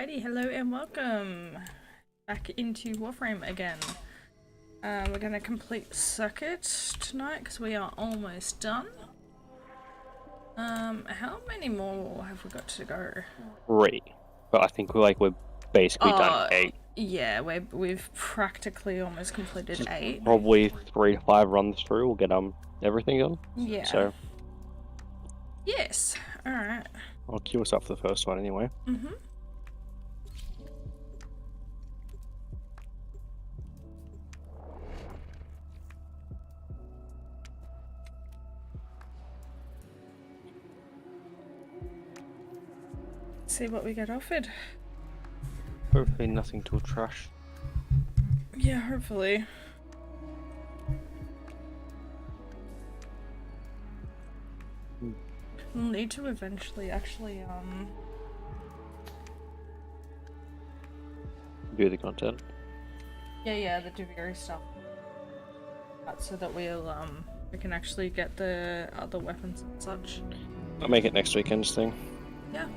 Alrighty, hello and welcome back into Warframe again. We're gonna complete circuit tonight because we are almost done. How many more have we got to go? 3, but I think we're basically done 8. Yeah, we've practically almost completed 8. Probably 3 to 5 runs through. We'll get everything done. Yeah. So yes. All right. I'll queue us up for the first one anyway. See what we get offered. Hopefully nothing too trash. Yeah, hopefully. We'll need to eventually actually View the content. Yeah, the Duviri stuff. So that we can actually get the other weapons and such. I'll make it next weekend's thing. Yeah.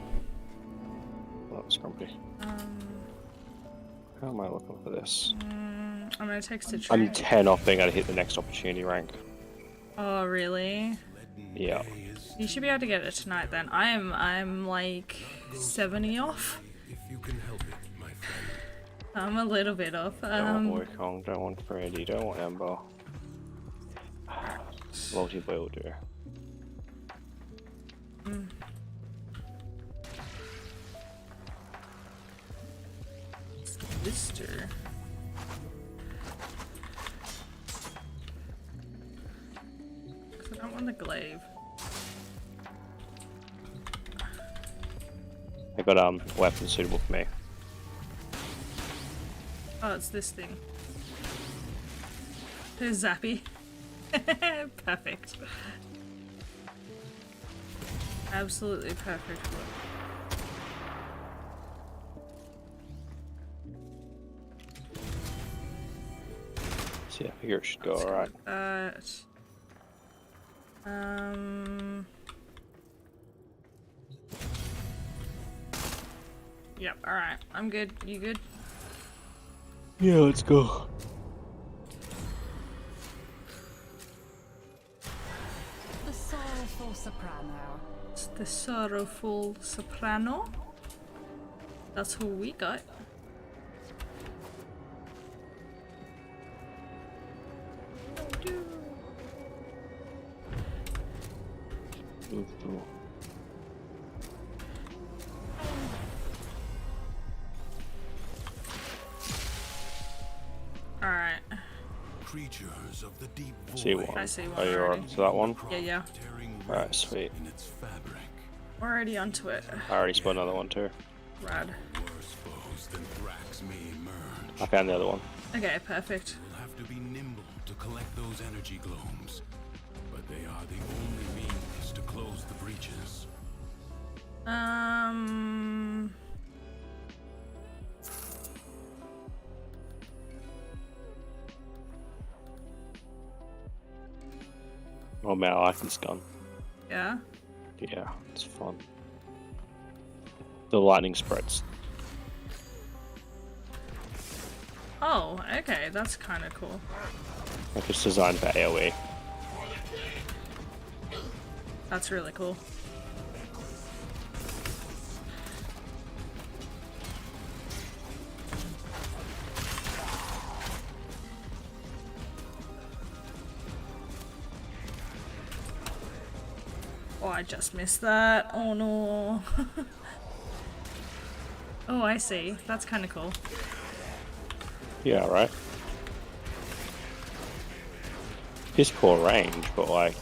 Well, that's grumpy. How am I looking for this? I'm gonna text it. I'm 10 off being able to hit the next opportunity rank. Oh really? Yeah. You should be able to get it tonight then. I'm like 70 off. If you can help it, my friend. I'm a little bit off. Don't want Wukong, don't want Freddy, don't want Ember. Multiplayer will do. Blister. Cause I don't want the glaive. I got weapons suitable for me. Oh, it's this thing. There's Zappy. Perfect. Absolutely perfect. So yeah, I figure it should go alright. Yep, alright. I'm good. You good? Yeah, let's go. The sorrowful soprano. It's the sorrowful soprano. That's who we got. Alright. Creatures of the deep void. See one. I see one Oh, you're already. on to that one? Yeah. Alright, sweet. In its fabric. We're already onto it. I already spun another one too. Rad. Worse foes than Thrax may emerge. I found the other one. Okay, perfect. You'll have to be nimble to collect those energy glomes. But they are the only means to close the breaches. Oh man, I like this gun. Yeah. Yeah, it's fun. The lightning spreads. Oh, okay, that's kind of cool. Like it's designed for AoE. That's really cool. Oh, I just missed that. Oh no. Oh, I see. That's kind of cool. Yeah, right. Piss poor range, but like.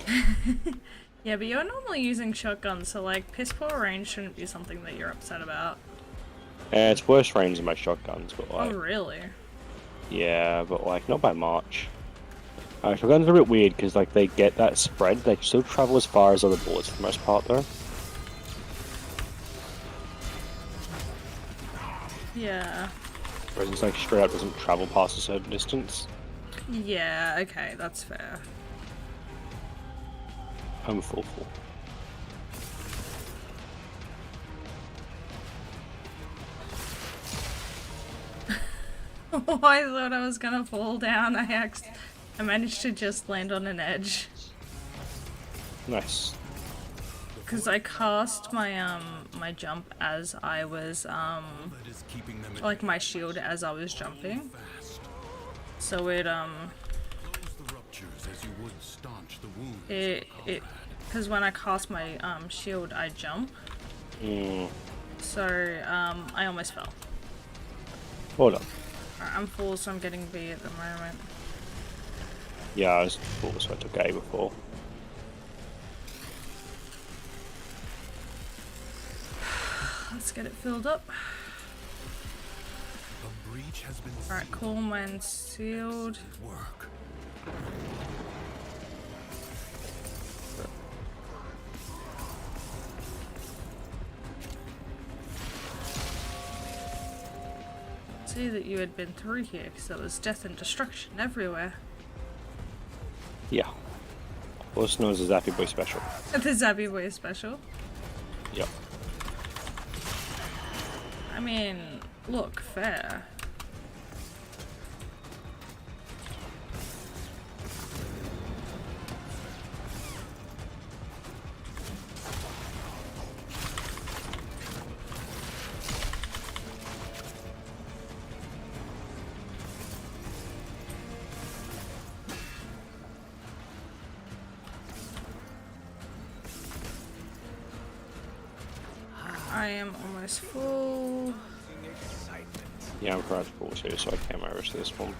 Yeah, but you're normally using shotguns, so like piss poor range shouldn't be something that you're upset about. It's worse range than my shotguns, but like. Oh, really? Yeah, but like not by much. Shotguns are a bit weird because like they get that spread, they still travel as far as other bullets for the most part though. Yeah. Whereas it's like straight up doesn't travel past a certain distance. Yeah, okay, that's fair. I'm full. I thought I was gonna fall down. I managed to just land on an edge. Nice. Because I cast my my jump as I was That is keeping them like my shield as I was jumping. fast. So it Close the ruptures as you would staunch the wounds. it because when I cast my shield I jump. So I almost fell. Hold on. Alright, I'm full, so I'm getting B at the moment. Yeah, I was full, so I took A before. Let's get it filled up. A breach has been Alright, cool, mine's sealed. work. See that you had been through here because there was death and destruction everywhere. Yeah. Also known as a Zappy Boy Special. The Zappy Boy special. Yep. I mean, look, fair. I am almost full. Yeah, I'm pretty full too, so I came over to this one.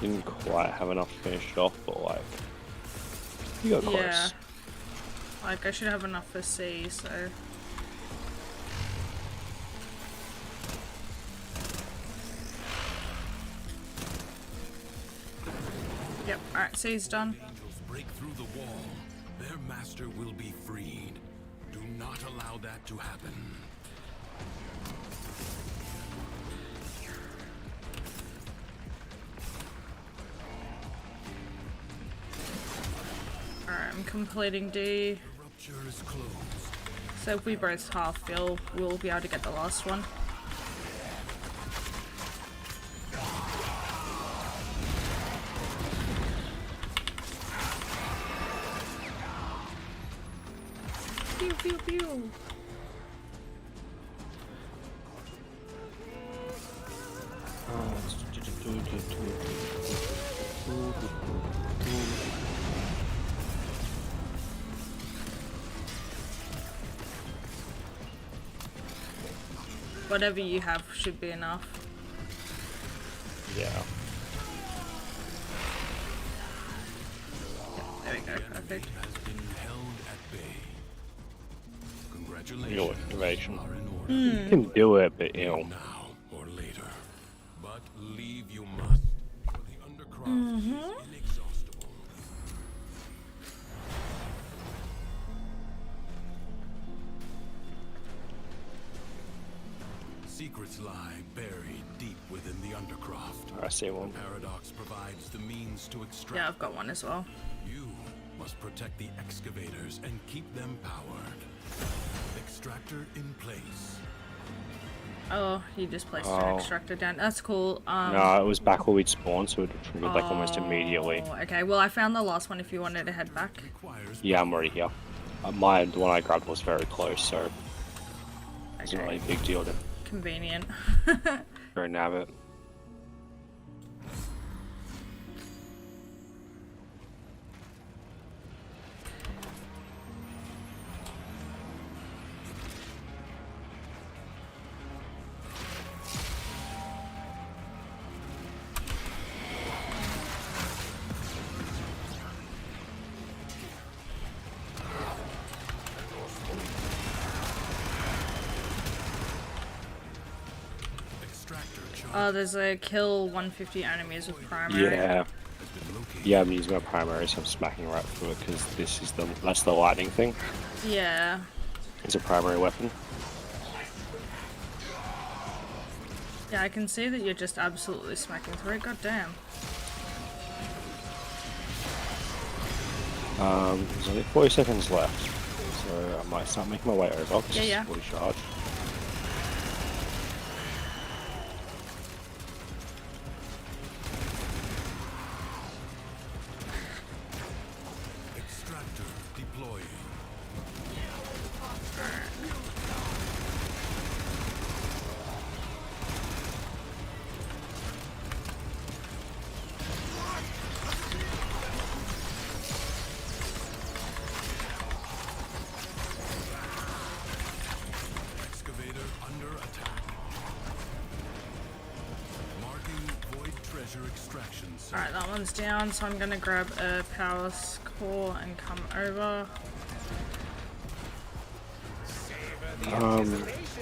Didn't quite have enough to finish it off, but like, you got close. Yeah. Like, I should have enough for C, so. Yep, alright, C's done. Angels break through the wall. Their master will be freed. Do not allow that to happen. Alright, I'm completing D. The rupture is closed. So if we both half fill, we'll be able to get the last one. Pew pew pew. Whatever you have should be enough. Yeah. There we go, perfect. Has been held at bay. Congratulations. Your activation. Are in order. You can do it, but you know. Now or later. But leave you must. For the undercroft is inexhaustible. Secrets lie buried deep within the undercroft. I see one. Paradox provides the means to extract. Yeah, I've got one as well. You must protect the excavators and keep them powered. Extractor in place. Oh, he just placed Oh. an extractor down. That's cool. No, it was back where we'd spawned, so it triggered like almost immediately. Oh, okay, well I found the last one if you wanted to head back. Requires Yeah, I'm already here. The one I grabbed was very close, so it's not really a big deal to Convenient. go nab it. extractor charge Oh, there's a kill 150 enemies with primary. Yeah. has been located. Yeah, I'm using my primary, so I'm smacking right through it because that's the lightning thing. Yeah. It's a primary weapon. Yeah, I can see that you're just absolutely smacking through it. God damn. There's only 40 seconds left, so I might start making my way over. Yeah, yeah. Fully charged. treasure extraction site. Alright, that one's down, so I'm gonna grab a power core and come over.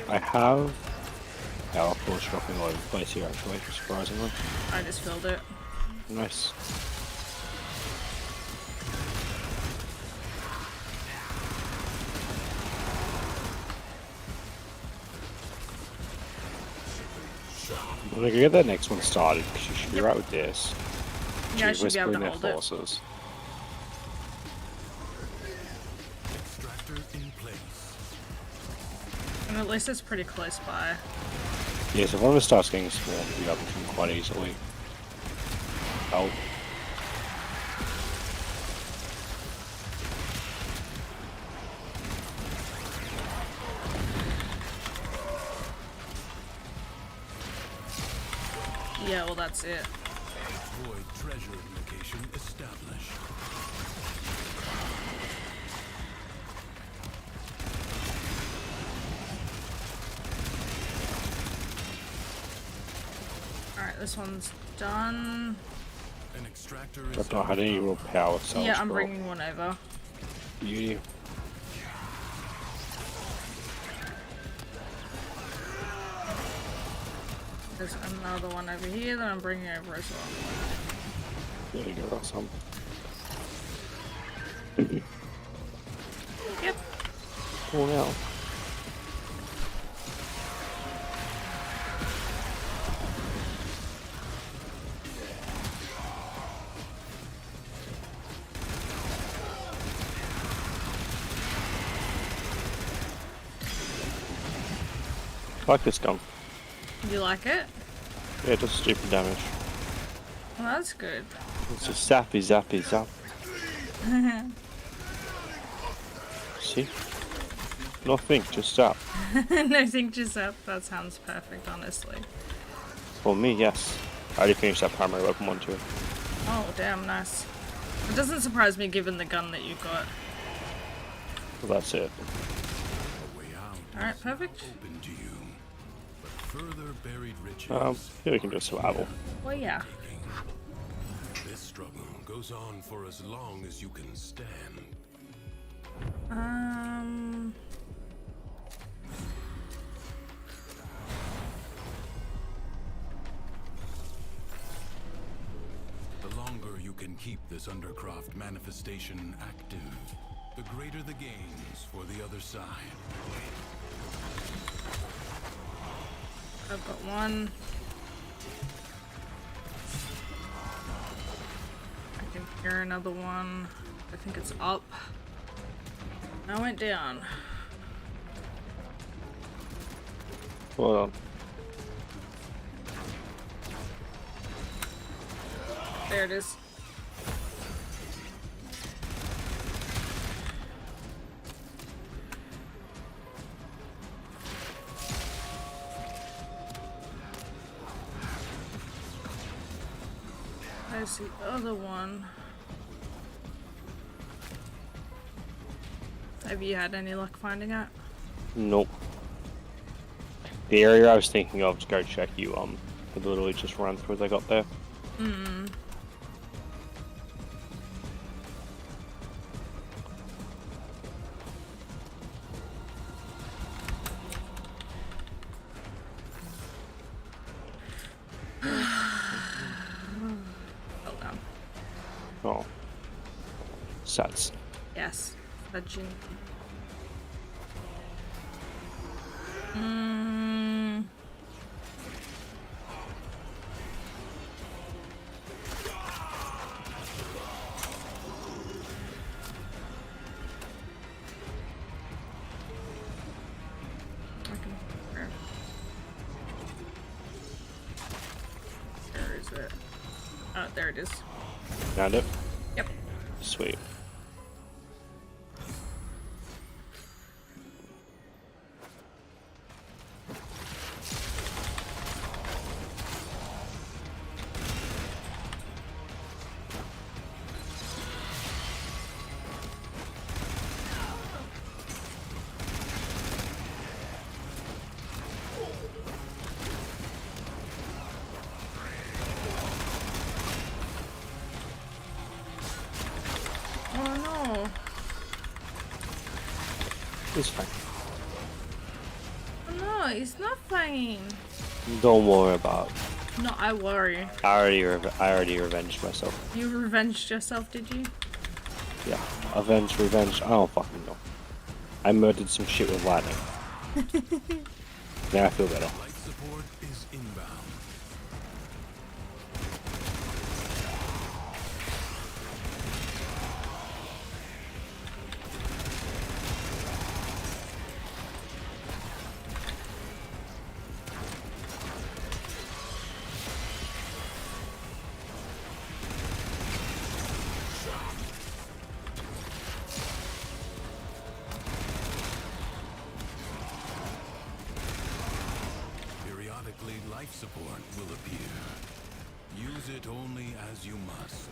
I have power force dropping all over the place here actually, surprisingly. I just filled it. Nice. I'm gonna get that next one started because you should be right with this. Yeah, I should be able to Whispering their hold it. forces. Extractor in place. And at least it's pretty close by. Yeah, so if one of us starts getting swarmed, we have them quite easily. Oh. Yeah, well that's it. Void treasure location established. Alright, this one's done. An extractor is I've not had any real power cells. Yeah, I'm bro. bringing one over. Beauty. There's another one over here that I'm bringing over as well. There you go, that's some. Yep. Oh no. I like this gun. You like it? Yeah, it does stupid damage. Well, that's good. It's just zappy, zappy, zap. See? Nothing, just zap. No, think just up. That sounds perfect, honestly. For me, yes. I already finished that primary weapon one too. Oh, damn, nice. It doesn't surprise me given the gun that you got. Well, that's it. a way out. Alright, perfect. Open to you. But further buried riches. Yeah, we can do survival. Well, yeah. This struggle goes on for as long as you can stand. The longer you can keep this Undercroft manifestation active, the greater the gains for the other side. I've got one. I can hear another one. I think it's up. I went down. Hold on. There it is. There's the other one. Have you had any luck finding it? Nope. The area I was thinking of to go check you, I literally just ran through as I got there. Hold on. Oh. Sats. Yes. Fudging. Where is it? Oh, there it is. Found it? Yep. Sweet. It's fine. No, it's not fine. Don't worry about it. No, I worry. I already revenged myself. You revenged yourself, did you? Yeah. Revenge. I don't fucking know. I murdered some shit with lightning. Now I feel better. Light support is inbound. Periodically, life support will appear. Use it only as you must.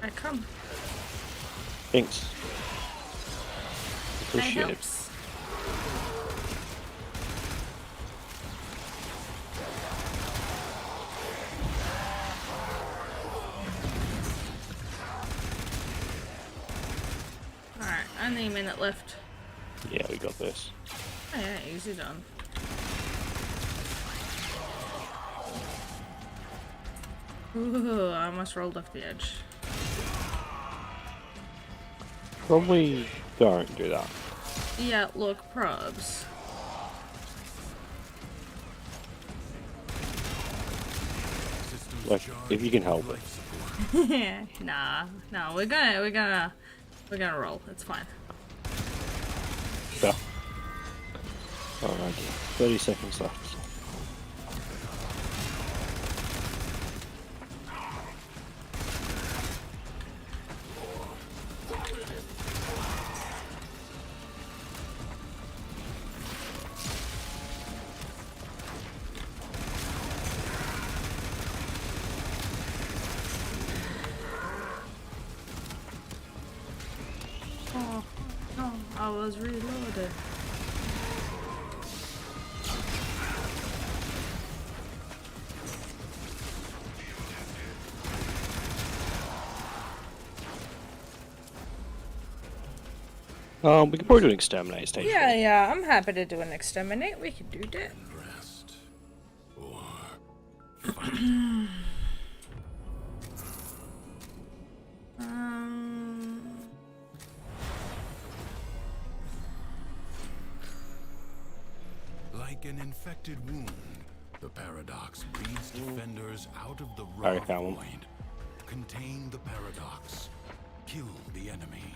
I come. Thanks. That Appreciate it. helps. Alright, only a minute left. Yeah, we got this. Oh yeah, easy done. Ooh, I almost rolled off the edge. Probably don't do that. Yeah, look, probs. Systems Like, charged if you can with help it. life support. Nah, no, we're gonna roll. It's fine. Yeah. Alright, 30 seconds left. Oh, no, I was reloaded. We could probably do an exterminate stage. Yeah, yeah, I'm happy to do an exterminate. We can do that. Rest. Or fight. Like an infected wound, the paradox breeds defenders out of the raw Alright, found one. void. Contain the paradox. Kill the enemy.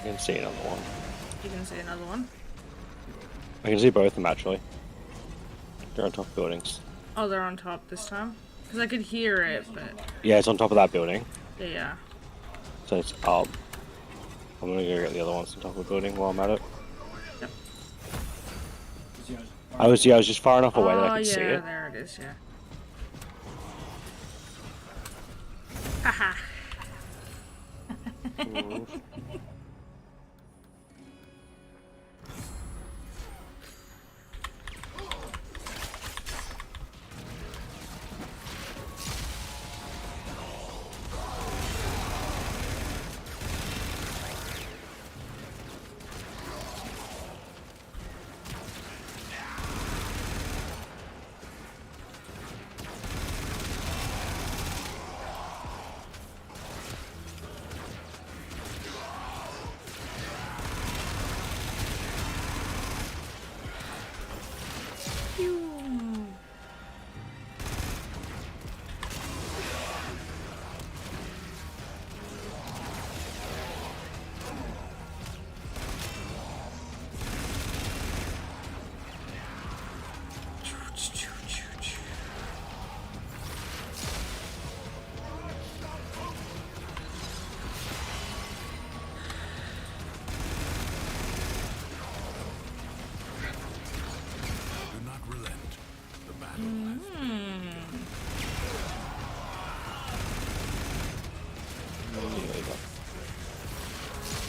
I can see another one. You can see another one. I can see both of them actually. They're on top of buildings. Oh, they're on top this time. Because I could hear it, but Yeah, it's on top of that building. yeah. So it's up. I'm gonna go get the other ones on top of the building while I'm at it. Yep. I was just far enough away that Oh, I could yeah, see it. there it is, yeah. Haha.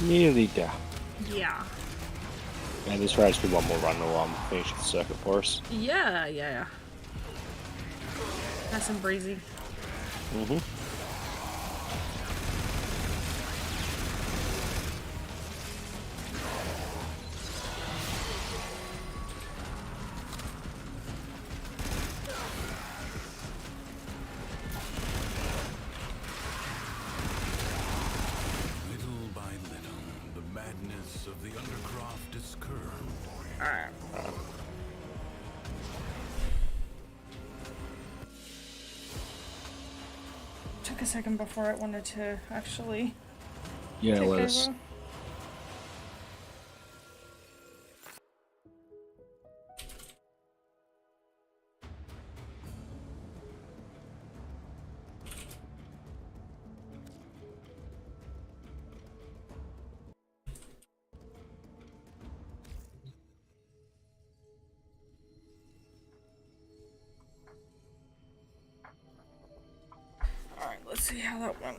Nearly there. Yeah. And this race be one more run will finish the circuit for us. Yeah. Nice and breezy. Mm-hmm. Little by little, the madness of the Undercroft is curbed. Alright. Took a second before it wanted to actually Yeah, take let us. over. Alright, let's see how that went.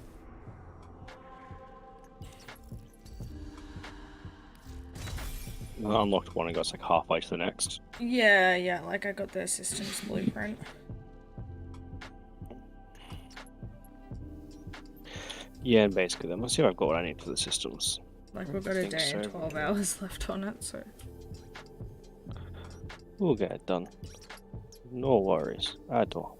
I unlocked one and got like halfway to the next. Yeah, like I got the systems blueprint. Yeah, and basically then let's see if I've got what I need for the systems. Like we've got a think day and so. 12 hours left on it, so. We'll get it done. No worries at all.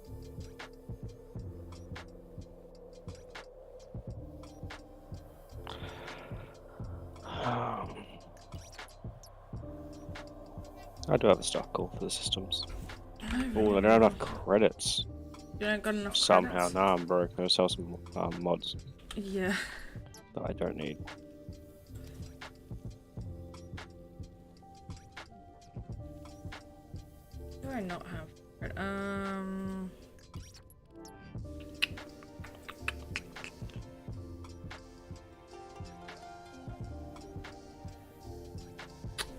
I do have a stock call for the systems. Oh, I don't have enough credits. You don't got enough Somehow, credits? now I'm broke. I'm gonna sell some mods Yeah. that I don't need. Do I not have credit?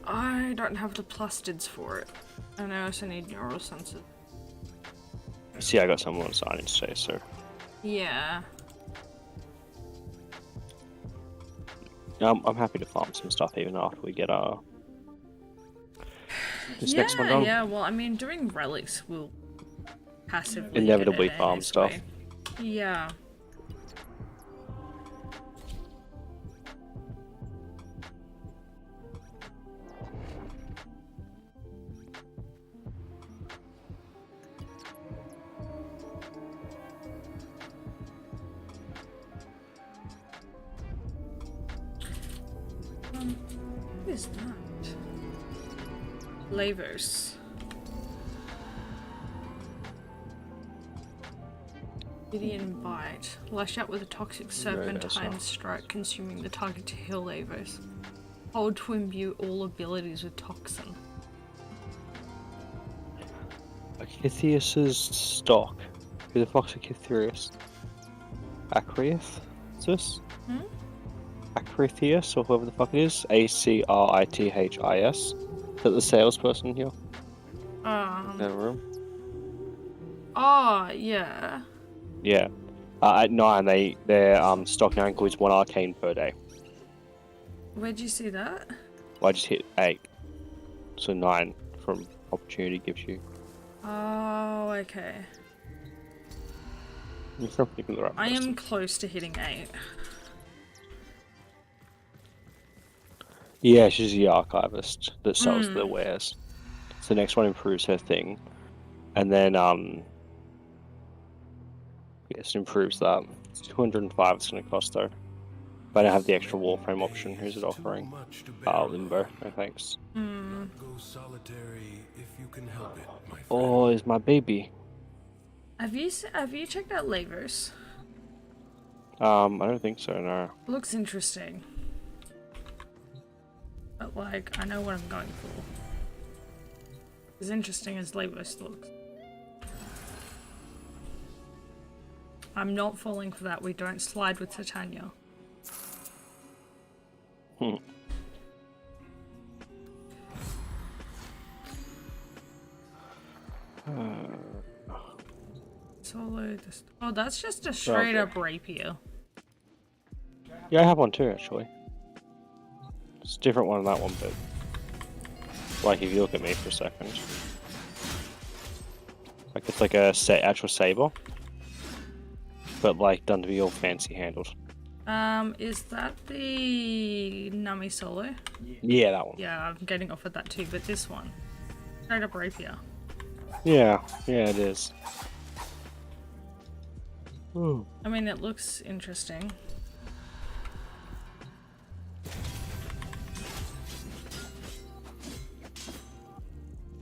I don't have the plastids for it. And I also need neural sensors. See, I got someone signing today, so Yeah. I'm happy to farm some stuff even after we get this next one done. Yeah, well, I mean, doing relics will passively Inevitably get it farm stuff. anyway. Yeah. What is that? Lavers. Gideon bite. Lash out with a toxic serpentine strike, consuming the target to heal Lavos. Hold to imbue all abilities with toxin. Acythius's stock. Who the fuck's Acythius? Acrithis? Acrithius, or whoever the fuck it is. Acrithis. Is that the salesperson here? In the room? Oh, yeah. Yeah. At 9, their stock now includes 1 arcane per day. Where'd you see that? Well, I just hit 8. So 9 from opportunity gives you. Oh, okay. You're probably the right I am person. close to hitting 8. Yeah, she's the archivist that sells the wares. So the next one improves her thing. And then, yes, it improves that. It's 205 it's going to cost though. But I don't have the extra Warframe option. Who's it offering? Limbo. No thanks. Go solitary if you can help it, my friend. Oh, is my baby. Have you checked out Lavers? I don't think so, no. Looks interesting. But like, I know what I'm going for. As interesting as Lavos looks. I'm not falling for that. We don't slide with Titania. Solo this. Oh, that's just a straight up rapier. Yeah, I have one too, actually. It's a different one than that one, but like if you look at me for a second, like it's like a actual saber, but like done to be all fancy handled. Is that the Nami Solo? Yeah, that one. Yeah, I'm getting off at that too, but this one. Straight up rapier. Yeah, it is. Ooh. I mean, it looks interesting.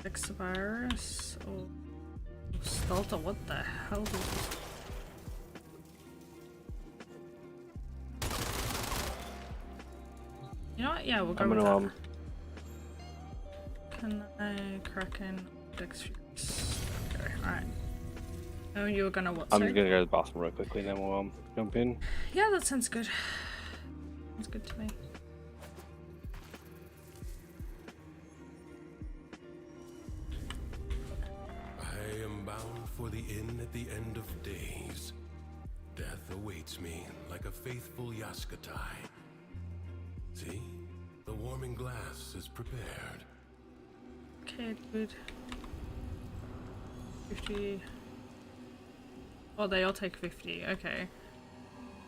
Fix virus or Stelta, what the hell is this? You know what? Yeah, we'll go with that. Can I Kraken Dex Fuse? Okay, alright. Oh, you were gonna what? I'm sorry? just gonna go to the bathroom real quickly, then we'll jump in. Yeah, that sounds good. Sounds good to me. I am bound for the inn at the end of days. Death awaits me like a faithful Yaskatai. See? The warming glass is prepared. Okay, dude. 50. Oh, they all take 50. Okay.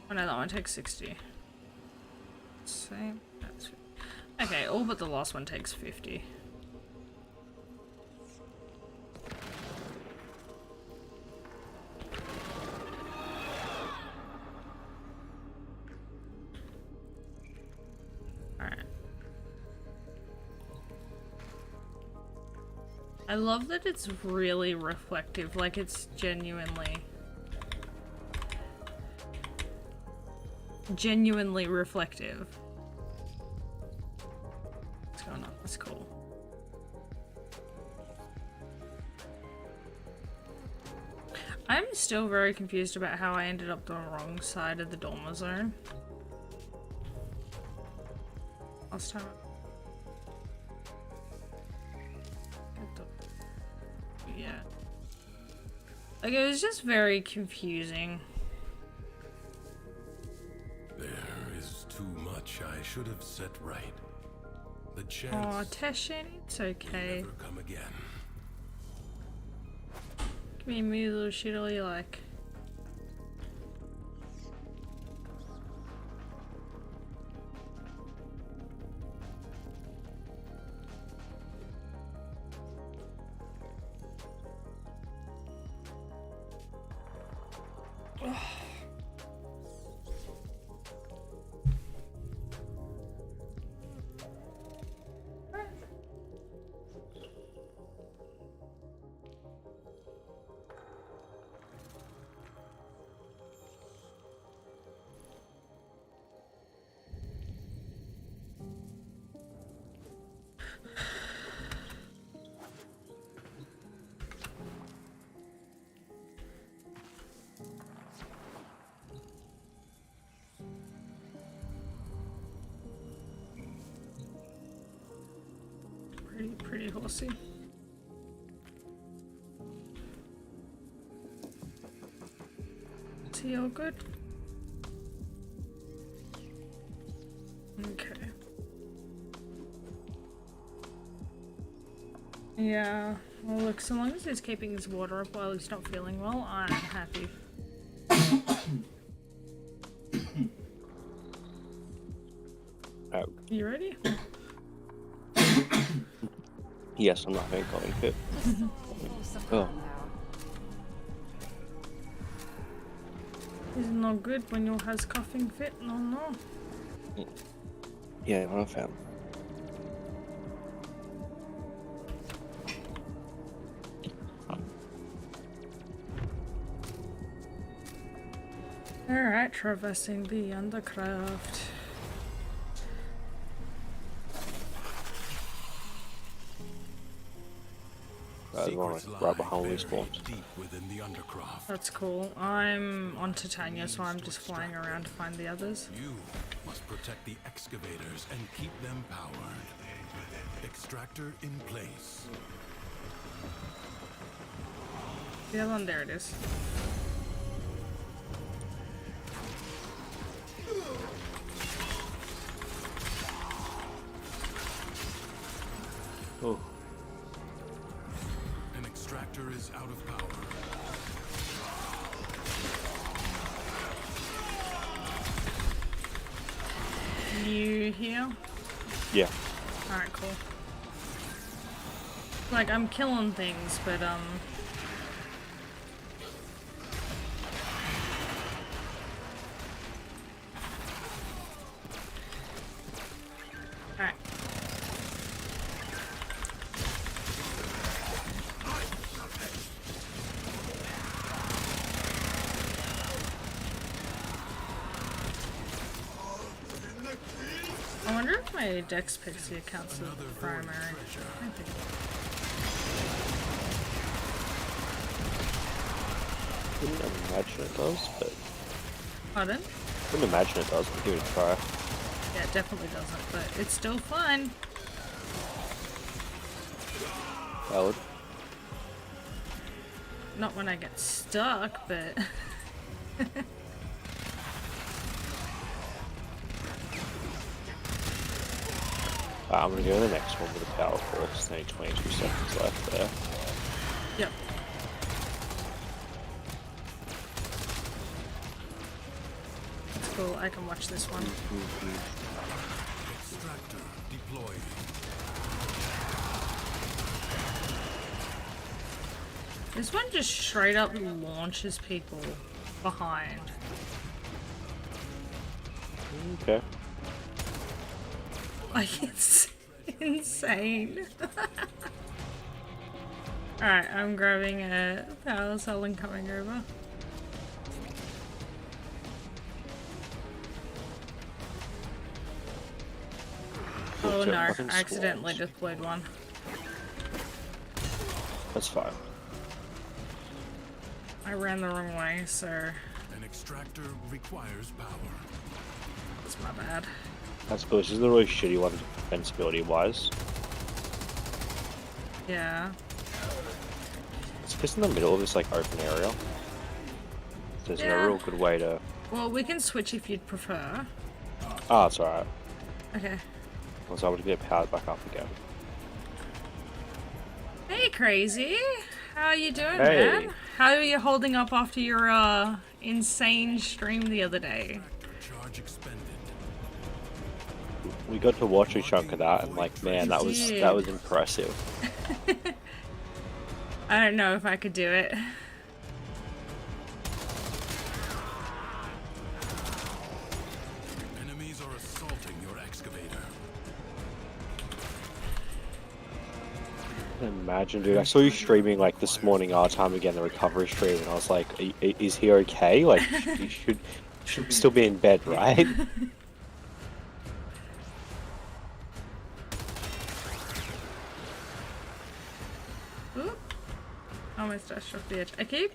Oh no, that one takes 60. Same. That's 50. Okay, all but the last one takes 50. Alright. I love that it's really reflective, like it's genuinely reflective. What's going on? That's cool. I'm still very confused about how I ended up the wrong side of the dormer zone. Last time. Yeah. Like, it was just very confusing. There is too much I should have set right. The Oh, chance Teshin, it's will okay. never come again. Give me a little shit all you like. Pretty horsey. Is he all good? Okay. Yeah, well look, so long as he's keeping his water up while he's not feeling well, I'm happy. Oh. You ready? Yes, I'm not very going fit. Oh. It's not good when you has coughing fit, no. Yeah, I'm a fan. Alright, traversing the undercraft. Secrets grab a lie hole buried spawns. deep within the undercroft. That's cool. I'm on Titania, so I'm just flying around to find the others. You must protect the excavators and keep them powered. Extractor in place. The other one, there it is. extractor is out of power. You here? Yeah. Alright, cool. Like, I'm killing things, but, alright. I wonder if my Dex Pixie counts as the primary. I think. Couldn't imagine it does, but Pardon? couldn't imagine it does, but give it a try. Yeah, it definitely doesn't, but it's still fun. Valid. Not when I get stuck, but... I'm gonna go to the next one with a power force. Only 22 seconds left there. Yep. That's cool, I can watch this one. Extractor deployed. This one just straight up launches people behind. Okay. Like, it's insane. Alright, I'm grabbing a power cell and coming over. Oh no, I accidentally deployed one. That's fine. I ran the wrong way, so An extractor requires power. it's my bad. That's cool. This is the really shitty one defensibility wise. Yeah. It's just in the middle of this like open area. There's Yeah. no real good way to. Well, we can switch if you'd prefer. Ah, it's alright. Okay. I was able to get powered back up again. Hey, Crazy. How are you doing, Hey. man? How are you holding up after your insane stream the other day? Charge expended. We got to watch a chunk of that, and like, man, that was impressive. I don't know if I could do it. Enemies are assaulting your excavator. Imagine, dude. I saw you streaming like this morning our time again, the recovery stream, and I was like, is he okay? Like, he should still be in bed, right? Oop. Almost dashed off the edge. I keep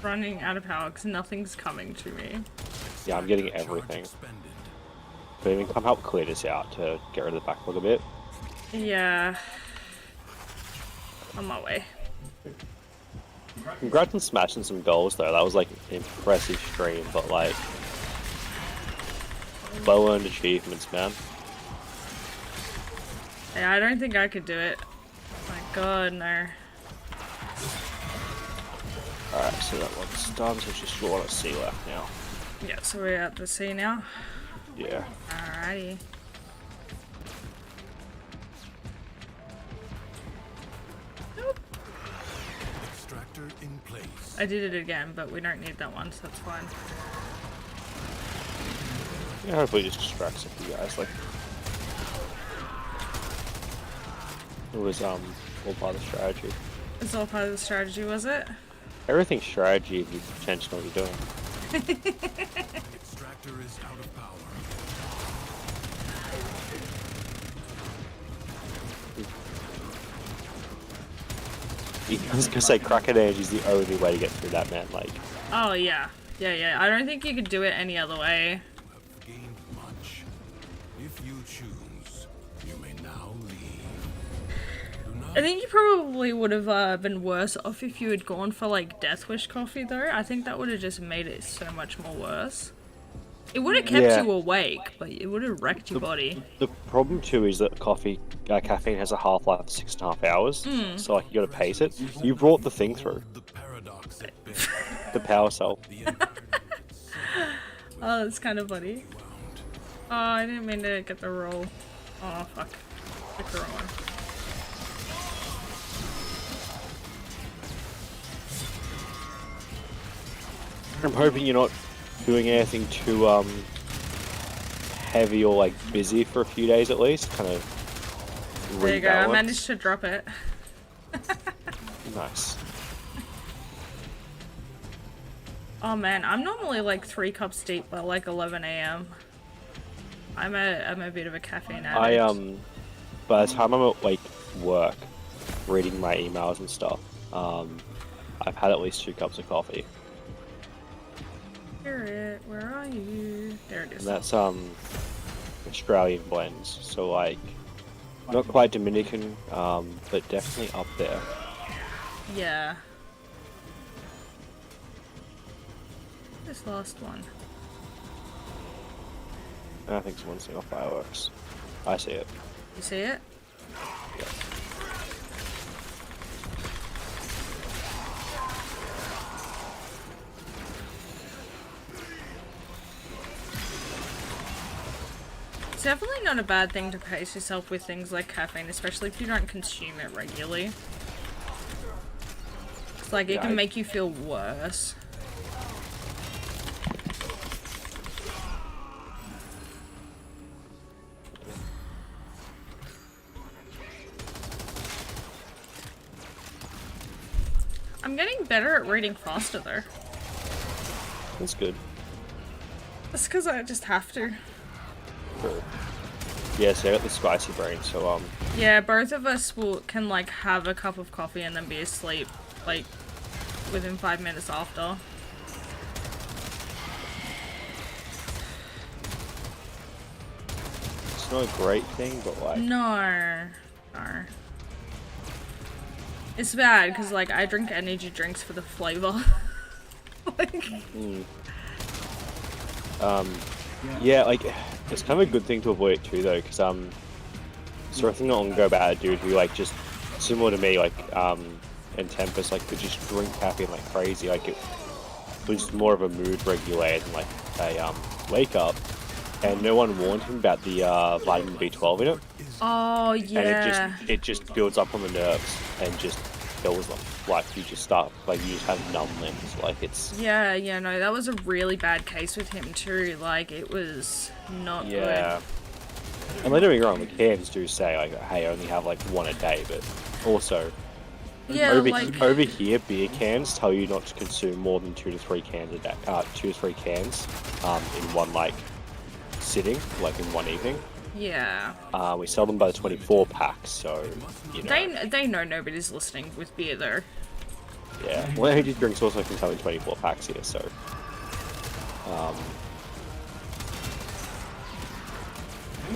running out of power because nothing's coming to me. Yeah, I'm getting Charge everything. expended. But I mean, come help clear this out to get rid of the backlog a bit. Yeah. On my way. Congrats on smashing some goals though. That was like an impressive stream, but like well-earned achievements, man. Yeah, I don't think I could do it. My god, no. Alright, so that one's done, so it's just short on C left now. Yeah, so we're at the sea now. Yeah. Alrighty. Nope. Extractor in place. I did it again, but we don't need that one, so that's fine. Yeah, hopefully it just distracts a few guys. Like, it was all part of the strategy. It's all part of the strategy, was it? Everything's strategy if you potentially know what you're doing. Extractor is out of power. I was gonna say Kraken Edge is the only way to get through that, man. Like, Oh, yeah. Yeah. I don't think you could do it any other way. You have gained much. If you choose, you may now leave. Do not I think you probably would have been worse off if you had gone for, like, Death Wish coffee, though. I think that would have just made it so much more worse. It would have kept Yeah. you awake, but it would have wrecked your body. The problem too is that caffeine has a half-life of 6.5 hours, so like you gotta pace it. You brought the thing through, The paradox at bay. the power cell. The environment Oh, that's kind of funny. Oh, I didn't mean to get the roll. Oh, fuck. Pick the wrong one. I'm hoping you're not doing anything too heavy or like busy for a few days at least. Kind of There you go, I rebalance. managed to drop it. Nice. Oh man, I'm normally like 3 cups deep by like 11 a.m. I'm a bit of a caffeine addict. By the time I'm at like work, reading my emails and stuff, I've had at least 2 cups of coffee, Spirit, where are you? There it is. and that's Australian blends. So like, not quite Dominican, but definitely up there. Yeah. This last one. And I think someone's setting off fireworks. I see it. You see it? Yeah. It's definitely not a bad thing to pace yourself with things like caffeine, especially if you don't consume it regularly. It's like it Yeah, can I- make you feel worse. I'm getting better at reading faster though. That's good. That's because I just have to. Cool. Yeah, so I got the spicy brain, so Yeah, both of us can like have a cup of coffee and then be asleep like within 5 minutes after. it's not a great thing, but like, No. No. It's bad because like I drink energy drinks for the flavor. Like, yeah, like it's kind of a good thing to avoid it too, though, because so I think not long ago about a dude who like just similar to me, like and Tempest, like could just drink caffeine like crazy, like it was more of a mood regulator than like a wake up, and no one warned him about the vitamin B12 in it, oh and yeah. it just builds up on the nerves and just kills them. Like you just start, like you just have numb limbs, like it's Yeah, yeah, no, that was a really bad case with him too. Like it was not yeah. And don't get me wrong, the cans do say like, hey, only have like 1 a day, but also good. Yeah, over here, beer cans tell you not to consume more than 2 to 3 cans a day. 2 to 3 cans, in one like sitting, like in one evening. yeah. We sell them by the 24 packs, so you know. They know nobody's listening with beer though. Yeah. Well, energy drinks also can come in 24 packs here, so.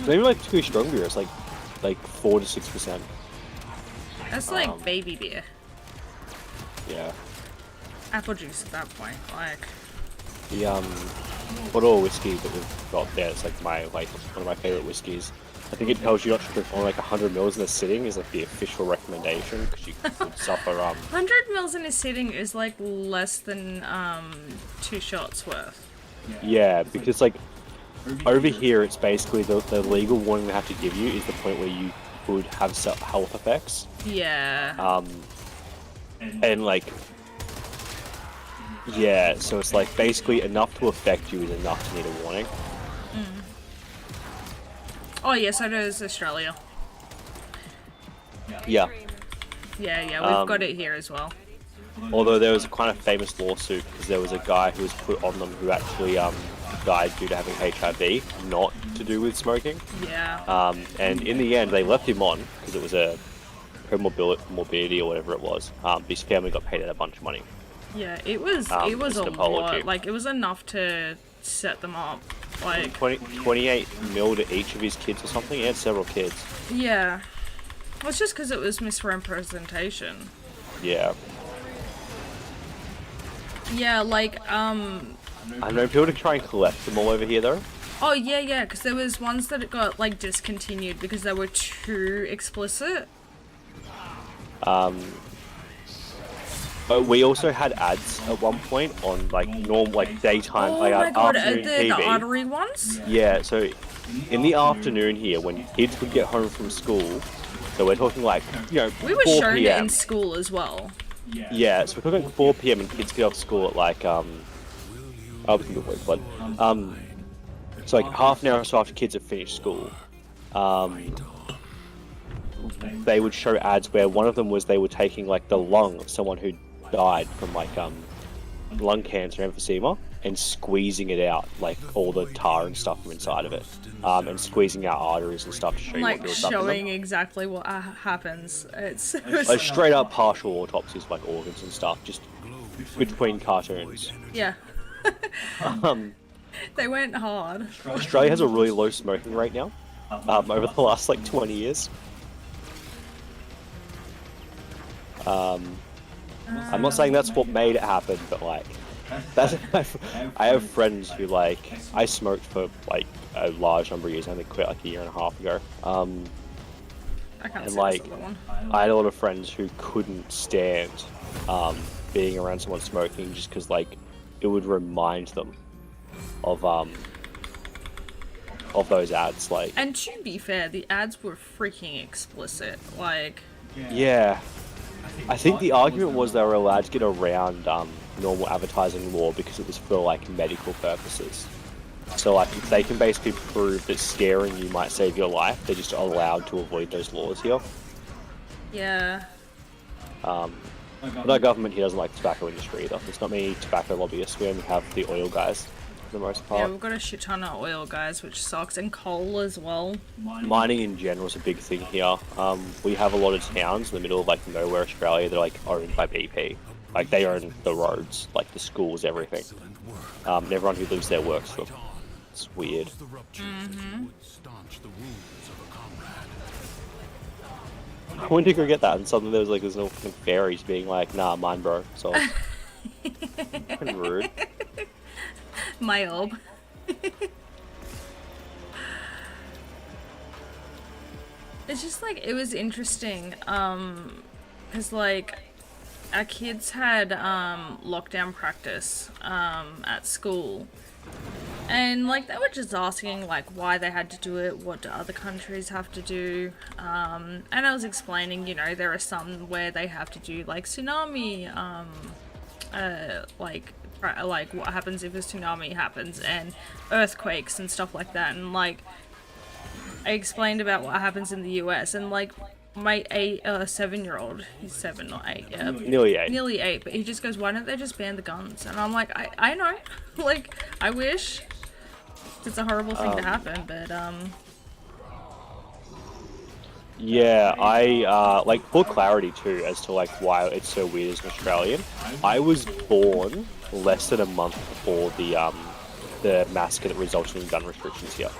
Maybe like too strong beer. It's like 4 to 6%. That's like baby beer. Yeah. Apple juice at that point. Like The bottle of whiskey that we've got there, it's like one of my favorite whiskeys. I think it tells you not to drink only like 100 mils in a sitting is like the official recommendation because you could suffer 100 mils in a sitting is like less than 2 shots worth. yeah, because like over here it's basically the legal warning they have to give you is the point where you could have health effects. Yeah. And like yeah, so it's like basically enough to affect you is enough to need a warning. Oh yes, I know it's Australia. Yeah. Yeah, we've got it here as well. Although there was a kind of famous lawsuit because there was a guy who was put on them who actually died due to having HIV, not to do with smoking. Yeah. And in the end, they left him on because it was a comorbidity or whatever it was. His family got paid out a bunch of money. Yeah, it was as a an apology. lot. Like it was enough to set them up. Like 28 mil to each of his kids or something. He had several kids. yeah. Well, it's just because it was misrepresentation. Yeah. Yeah, like I know people to try and collect them all over here though. Oh yeah, because there was ones that got like discontinued because they were too explicit. But we also had ads at one point on like like daytime, Oh like my god, afternoon the TV. artery ones? Yeah, so in the afternoon here, when kids would get home from school, so we're talking like, you know, We were 4 shown it p.m. in school as well. Yeah, so we're talking 4 p.m. and kids get off school at like, I was gonna wait, but, so like half an hour or so after kids have finished school, they would show ads where one of them was they were taking like the lung of someone who died from like, lung cancer and emphysema and squeezing it out, like all the tar and stuff from inside of it, and squeezing out arteries and stuff to show you Like what builds up in them. showing exactly what happens. It's Like straight up partial autopsies of like organs and stuff, just between cartoons. yeah. They went hard. Australia has a really low smoking rate now, over the last like 20 years. I'm not saying that's what made it happen, but like, I have friends who like, I smoked for like a large number of years, I only quit like a year and a half ago. I can't And see like, this other one. I had a lot of friends who couldn't stand being around someone smoking just because like, it would remind them of those ads, like. And to be fair, the ads were freaking explicit. Like, Yeah. I think the argument was they were allowed to get around normal advertising law because it was for like medical purposes. So like if they can basically prove that scaring you might save your life, they're just allowed to avoid those laws here. yeah. But our government here doesn't like the tobacco industry either. There's not many tobacco lobbyists. We only have the oil guys for the most Yeah, part. we've got a shit ton of oil guys, which sucks, and coal as well. Mining in general is a big thing here. We have a lot of towns in the middle of like nowhere Australia that are like owned by BP. Like they own the roads, like the schools, everything. And everyone who lives there works for them. It's weird. When did you get that? And suddenly there was like there's no fucking fairies being like, nah, mine, bro. So fucking rude. My orb. It's just like, it was interesting, because like, our kids had lockdown practice at school, and like they were just asking like why they had to do it, what do other countries have to do, and I was explaining, you know, there are some where they have to do like tsunami, like what happens if a tsunami happens, and earthquakes and stuff like that, and like I explained about what happens in the US, and like my 7-year-old, he's 7 not 8, yeah, nearly 8, but he just goes, why don't they just ban the guns? And I'm like, I know, like I wish. It's a horrible thing to happen, but Yeah, I like for clarity too as to like why it's so weird as an Australian. I was born less than a month before the massacre that resulted in gun restrictions here.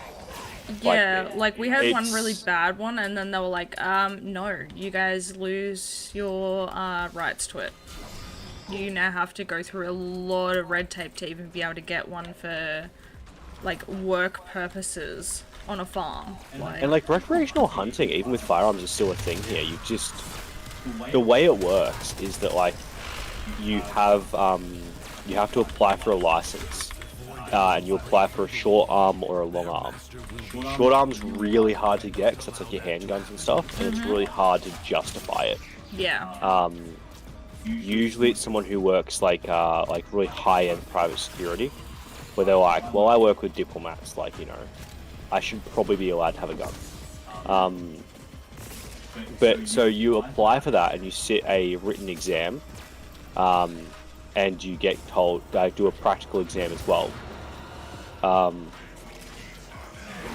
yeah, like we had one it's- really bad one, and then they were like, no, you guys lose your rights to it. You now have to go through a lot of red tape to even be able to get one for like work purposes on a farm. And like recreational hunting, even with firearms, is still a thing here. You just the way it works is that like you have to apply for a license, and you apply for a short arm or a long arm. Short arm's really hard to get because that's like your handguns and stuff, and it's really hard to justify it. Yeah. Usually it's someone who works like really high-end private security, where they're like, well, I work with diplomats, like, you know, I should probably be allowed to have a gun. But so you apply for that and you sit a written exam, and you get told do a practical exam as well.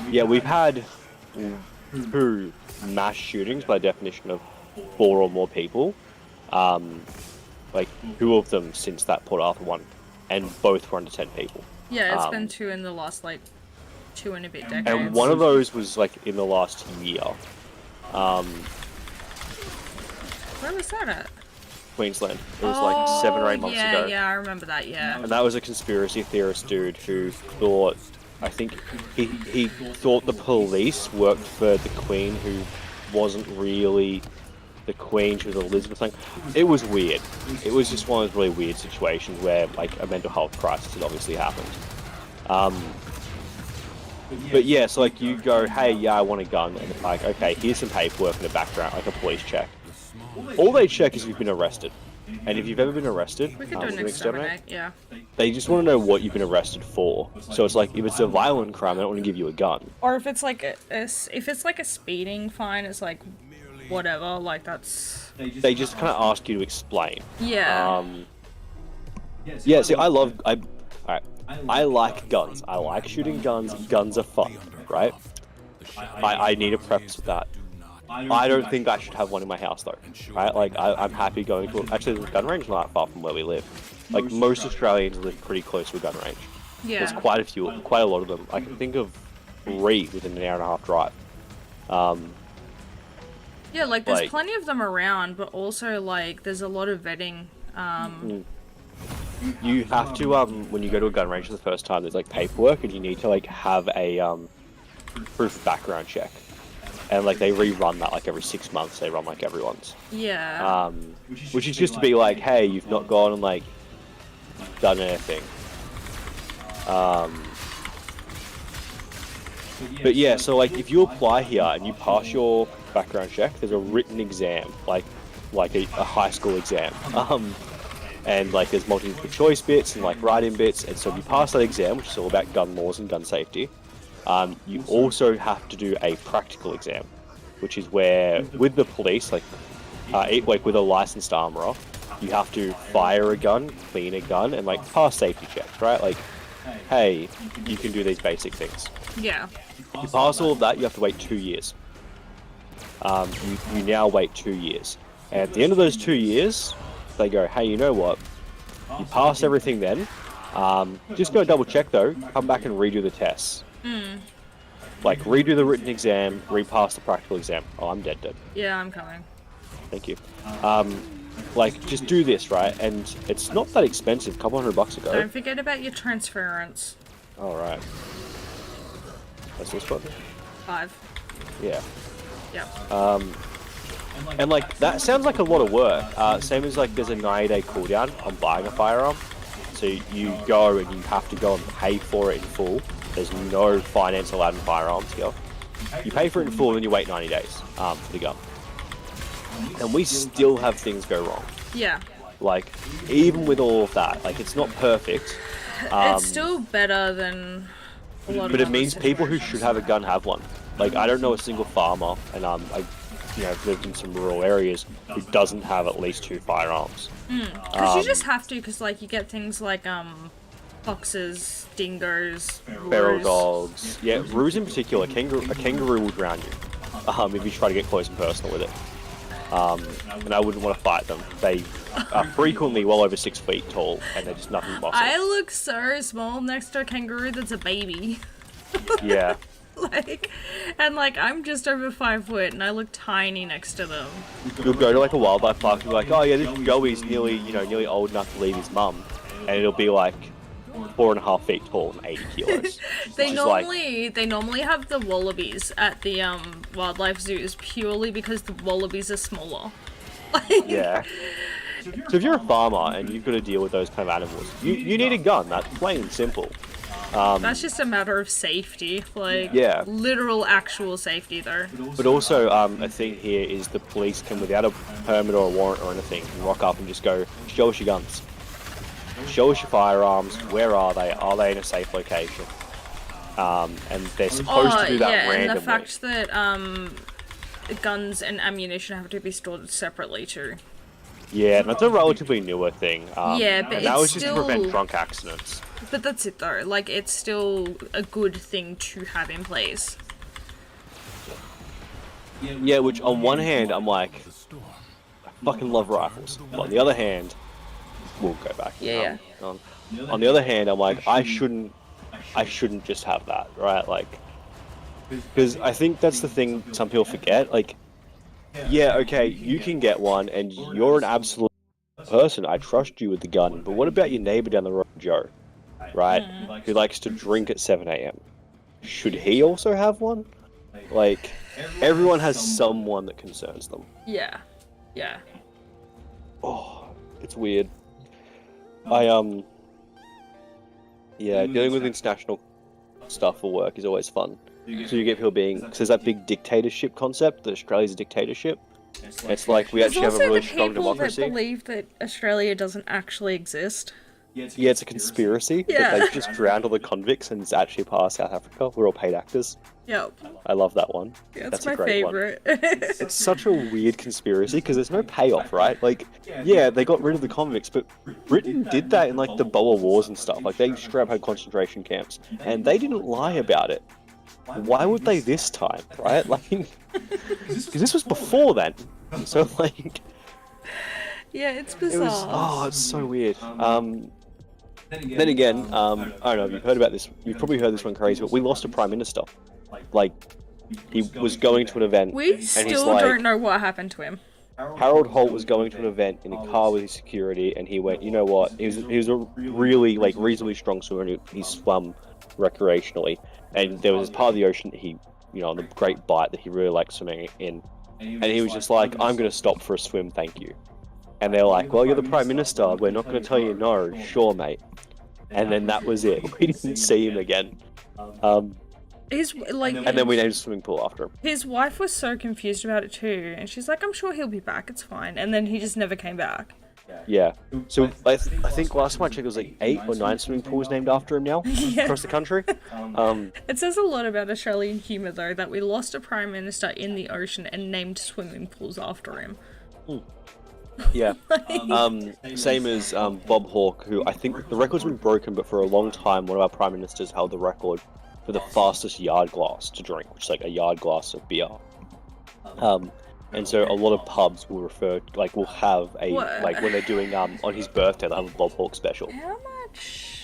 Yeah, we've had 2 mass shootings by definition of 4 or more people. Like 2 of them since that Port Arthur one, and both were under 10 people. Yeah, it's been 2 in the last like 2 and a bit decades. And one of those was like in the last year. Where was that at? Queensland. It was like 7 or 8 months ago. Yeah, I remember that, yeah. And that was a conspiracy theorist dude who thought, I think he thought the police worked for the Queen, who wasn't really the Queen, she was Elizabeth thing. It was weird. It was just one of those really weird situations where like a mental health crisis had obviously happened. But yeah, so like you go, hey, yeah, I want a gun, and it's like, okay, here's some paperwork in the background, like a police check. All they check is if you've been arrested. And if you've ever been arrested, We could do an exterminate, yeah. they just want to know what you've been arrested for. So it's like, if it's a violent crime, they don't want to give you a gun. Or if it's like if it's like a speeding fine, it's like whatever, like that's. They just kind of ask you to explain. Yeah. Yeah. See, I like guns. I like shooting guns. Guns are fun, right? I need to preface with that. I don't think I should have one in my house though, right? Like I'm happy going to actually the gun range is not far from where we live. Like most Australians live pretty close to a gun range. Yeah. There's quite a lot of them. I can think of 3 within an hour and a half drive. Yeah, like there's plenty of them around, but also like there's a lot of vetting. You have to when you go to a gun range for the first time, there's like paperwork, and you need to like have a proof of background check. And like they rerun that like every 6 months. They run like everyone's. Yeah. Which is just to be like, hey, you've not gone and like done anything. But yeah, so like if you apply here and you pass your background check, there's a written exam, like a high school exam. And like there's multiple choice bits and like write-in bits. And so if you pass that exam, which is all about gun laws and gun safety. You also have to do a practical exam, which is where, with the police, like with a licensed armourer, you have to fire a gun, clean a gun, and like pass safety checks, right? Like, hey, you can do these basic things. Yeah. You pass all of that, you have to wait 2 years. You now wait 2 years. And at the end of those 2 years, they go, hey, you know what? You passed everything then. Just go double check though, come back and redo the tests. Like, redo the written exam, repass the practical exam. Oh, I'm dead. Yeah, I'm coming. Thank you. Like, just do this, right? And it's not that expensive, a couple $100 ago. Don't forget about your transference. Alright. That's what's fun. 5. Yeah. Yep. And like, that sounds like a lot of work. Same as like, there's a 90-day cooldown on buying a firearm. So you go and you have to go and pay for it in full. There's no finance allowed in firearms here. You pay for it in full and then you wait 90 days for the gun. And we still have things go wrong. Yeah. Like, even with all of that, like, it's not perfect. It's still better than a lot of But it other means people who situations. should have a gun have one. Like, I don't know a single farmer, and I've lived in some rural areas, who doesn't have at least 2 firearms. Because you just have to, because like you get things like foxes, dingoes, Feral roos. dogs. Yeah, roos in particular. A kangaroo will drown you if you try to get close and personal with it. And I wouldn't want to fight them. They are frequently well over 6 feet tall, and they're just nothing but muscle. I look so small next to a kangaroo that's a baby. Yeah. And I'm just over 5 foot, and I look tiny next to them. You'll go to like a wildlife park and be like, oh yeah, this goey's nearly old enough to leave his mum, and it'll be like 4.5 feet tall and 80 kilos. They normally have the wallabies at the wildlife zoos purely because the wallabies are smaller. Yeah. So if you're a farmer and you've got to deal with those kind of animals, you need a gun. That's plain and simple. That's just a matter of safety, yeah. Literal actual safety though. But also, a thing here is the police can, without a permit or a warrant or anything, can rock up and just go, show us your guns. Show us your firearms. Where are they? Are they in a safe location? And they're supposed to do that randomly. And the fact that guns and ammunition have to be stored separately too. Yeah, and that's a relatively newer thing. Yeah, but and that it's was just to prevent still- drunk accidents. But that's it though. It's still a good thing to have in place. Yeah, which on one hand, I'm like, I fucking love rifles. But on the other hand, we'll go back. Yeah. On the other hand, I'm like, I shouldn't just have that, right? Because I think that's the thing some people forget. Yeah, okay, you can get one, and you're an absolute person, I trust you with the gun, but what about your neighbor down the road, Joe? Right? Who likes to drink at 7 a.m. Should he also have one? Like, everyone has someone that concerns them. Yeah. Yeah. Oh, it's weird. Yeah, dealing with international stuff for work is always fun. So you get people being, because there's that big dictatorship concept that Australia's a dictatorship. It's like we actually have a really strong democracy. There's also the people that believe that Australia doesn't actually exist. Yeah, it's a conspiracy. Yeah. That they've just drowned all the convicts and it's actually part of South Africa. We're all paid actors. Yep. I love that one. Yeah, That's my a great favorite. one. It's such a weird conspiracy because there's no payoff, right? Like, yeah, they got rid of the convicts, but Britain did that in like the Boer Wars and stuff. Like, they straight up had concentration camps, and they didn't lie about it. Why would they this time, right? Like, because this was before then. So like, Yeah, it's bizarre. it's so weird. Then again, I don't know if you've heard about this. You've probably heard this one crazy, but we lost a prime minister. Like, he was going to an event, We and still he's like, don't know what happened to him. Harold Holt was going to an event in a car with his security, and he went, you know what? He was a really like reasonably strong swimmer. And he swam recreationally, and there was this part of the ocean that he, on the Great Bight that he really liked swimming in, and he was just like, I'm going to stop for a swim, thank you. And they're like, well, you're the Prime Minister, we're not going to tell you no, sure, mate. And then that was it. We didn't see him again. And then we named a swimming pool after him. His wife was so confused about it too, and she's like, I'm sure he'll be back, it's fine. And then he just never came back. Yeah. So I think last time I checked, there was like 8 or 9 swimming pools named after him now across the country. It says a lot about Australian humour though, that we lost a Prime Minister in the ocean and named swimming pools after him. Yeah. Same as Bob Hawke, who I think the record's been broken, but for a long time, one of our prime ministers held the record for the fastest yard glass to drink, which is like a yard glass of beer. And so a lot of pubs will will have a, What? like when they're doing, on his birthday, they'll have a Bob Hawke special. How much?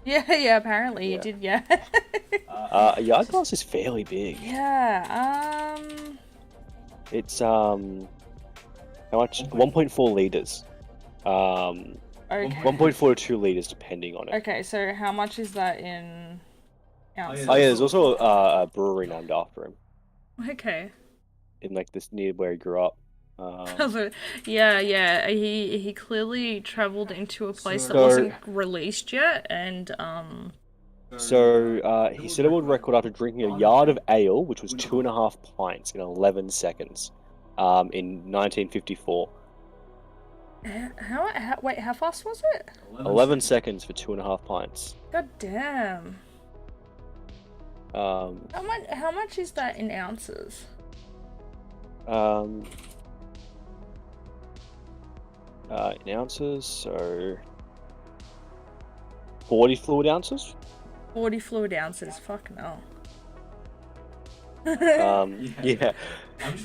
Yeah, apparently you did, yeah. A yard glass is fairly big. Yeah, It's, how much? 1.4 litres. okay. 1.4 to 2 litres, depending on it. Okay, so how much is that in ounces? Oh yeah, there's also a brewery named after him Okay. in like this near where he grew up. Yeah, he clearly travelled into a place that So- wasn't released yet, and So he set a world record after drinking a yard of ale, which was 2.5 pints in 11 seconds, in 1954. Wait, how fast was it? 11 seconds for 2.5 pints. God damn. How much is that in ounces? In ounces, so 40 fluid ounces. 40 fluid ounces. Fuck no. Yeah.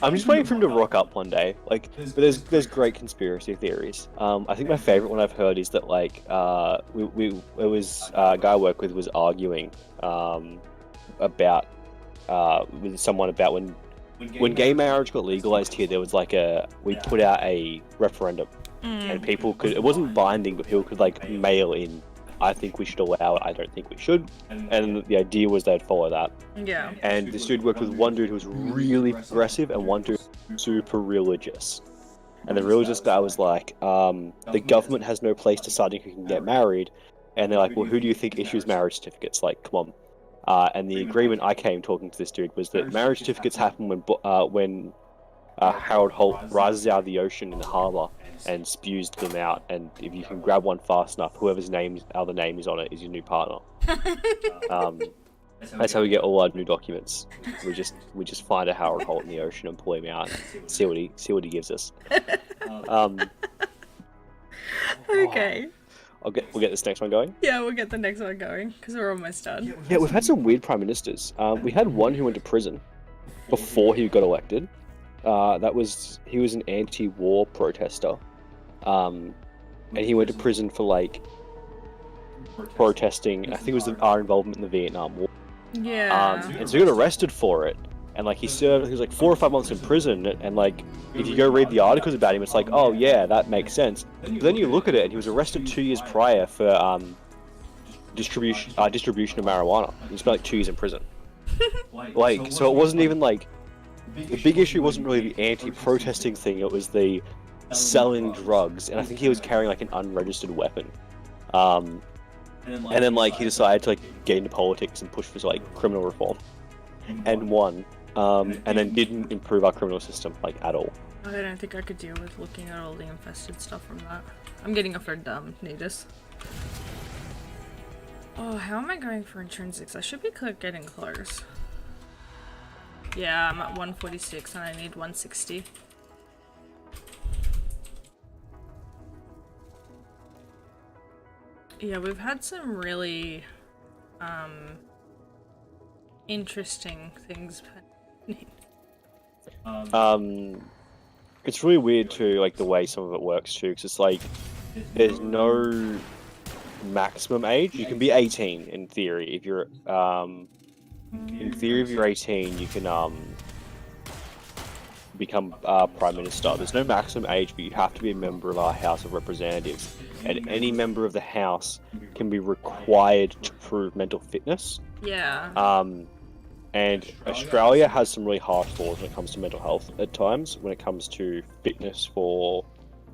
I'm just waiting for him to rock up one day. Like, but there's great conspiracy theories. I think my favorite one I've heard is that like it was a guy I work with was arguing about with someone about when gay marriage got legalized here. There was like we put out a referendum, and people could, it wasn't binding, but people could like mail in, I think we should allow it, I don't think we should. And the idea was they'd follow that. Yeah. And this dude worked with one dude who was really progressive and one dude super religious. And the religious guy was like, the government has no place deciding who can get married. And they're like, well, who do you think issues marriage certificates? Like, come on. And the agreement I came talking to this dude was that marriage certificates happen when Harold Holt rises out of the ocean in the harbour and spews them out, and if you can grab one fast enough, whoever's other name is on it is your new partner. That's how we get all our new documents. We just find a Harold Holt in the ocean and pull him out, and see what he gives us. Okay. We'll get this next one going. Yeah, we'll get the next one going because we're almost done. Yeah, we've had some weird prime ministers. We had one who went to prison before he got elected. He was an anti-war protester, and he went to prison for like protesting. I think it was our involvement in the Vietnam War. Yeah. And so he got arrested for it. and like he served, he was like 4 or 5 months in prison, and like if you go read the articles about him, it's like, oh yeah, that makes sense. But then you look at it, and he was arrested 2 years prior for distribution of marijuana. He spent like 2 years in prison. Like, so it wasn't even like the big issue wasn't really the anti-protesting thing; it was the selling drugs, and I think he was carrying like an unregistered weapon. And then like he decided to like get into politics and push for like criminal reform, and won. And then didn't improve our criminal system like at all. I don't think I could deal with looking at all the infested stuff from that. I'm getting offered Nidus. Oh, how am I going for intrinsics? I should be getting close. Yeah, I'm at 146 and I need 160. Yeah, we've had some really interesting things happening. It's really weird too, like the way some of it works too, because it's like there's no maximum age. You can be 18 in theory if you're if you're 18, you can become prime minister. There's no maximum age, but you have to be a member of our House of Representatives, and any member of the House can be required to prove mental fitness. Yeah. And Australia has some really harsh laws when it comes to mental health at times, when it comes to fitness for,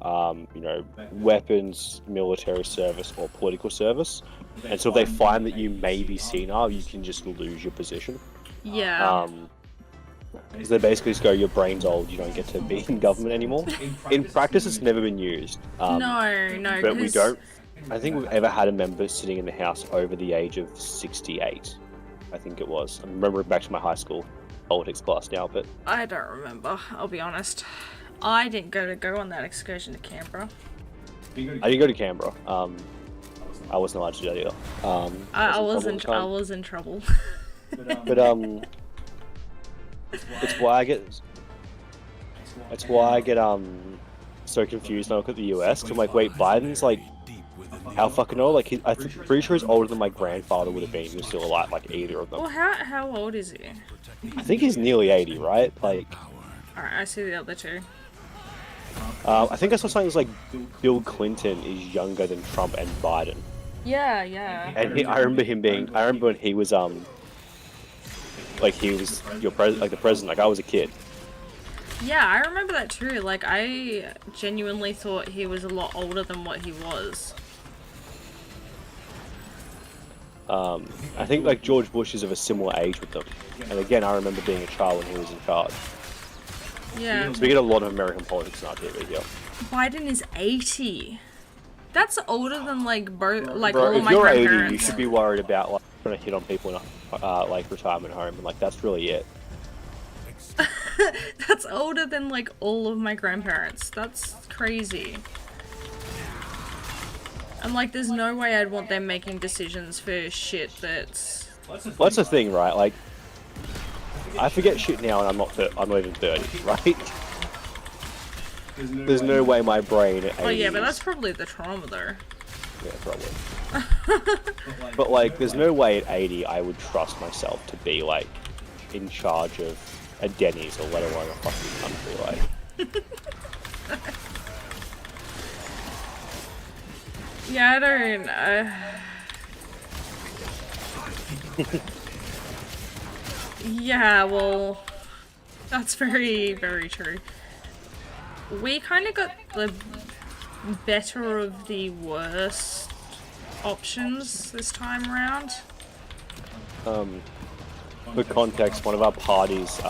you know, weapons, military service, or political service. And so if they find that you may be senile, you can just lose your position. Yeah. Because they basically just go, your brain's old, you don't get to be in government anymore. In practice, it's never been used. No, but we don't. I think we've ever had a member sitting in the House over the age of 68. I think it was. I'm remembering back to my high school politics class now, but I don't remember, I'll be honest. I didn't go on that excursion to Canberra. I didn't go to Canberra. I wasn't allowed to do that either. I was in trouble. But it's why I get so confused when I look at the US. Cause I'm like, wait, Biden's like how fucking old? Like I'm pretty sure he's older than my grandfather would have been. He was still alive, like either of them. Well, how old is he? I think he's nearly 80, right? Like. Alright, I see the other two. I think I saw something like Bill Clinton is younger than Trump and Biden. Yeah, yeah. And I remember him being. I remember when he was like he was the president. Like I was a kid. Yeah, I remember that too. Like I genuinely thought he was a lot older than what he was. I think like George Bush is of a similar age with them. And again, I remember being a child when he was in charge. Yeah. So we get a lot of American politics in our TV here. Biden is 80. That's older than like both, like Bro, all of my if you're 80, grandparents. you should be worried about like trying to hit on people in a like retirement home, and like that's really it. That's older than like all of my grandparents. That's crazy. And like, there's no way I'd want them making decisions for shit that's. Well, that's the thing, right? Like, I forget shit now, and I'm not even 30, right? There's no way my brain at 80. Oh yeah, but that's probably the trauma though. Yeah, probably. But like, there's no way at 80 I would trust myself to be like in charge of a Denny's or let alone a fucking country. Like, yeah, I don't. Yeah, well, that's very, very true. We kind of got the better of the worst options this time around. for context, one of our parties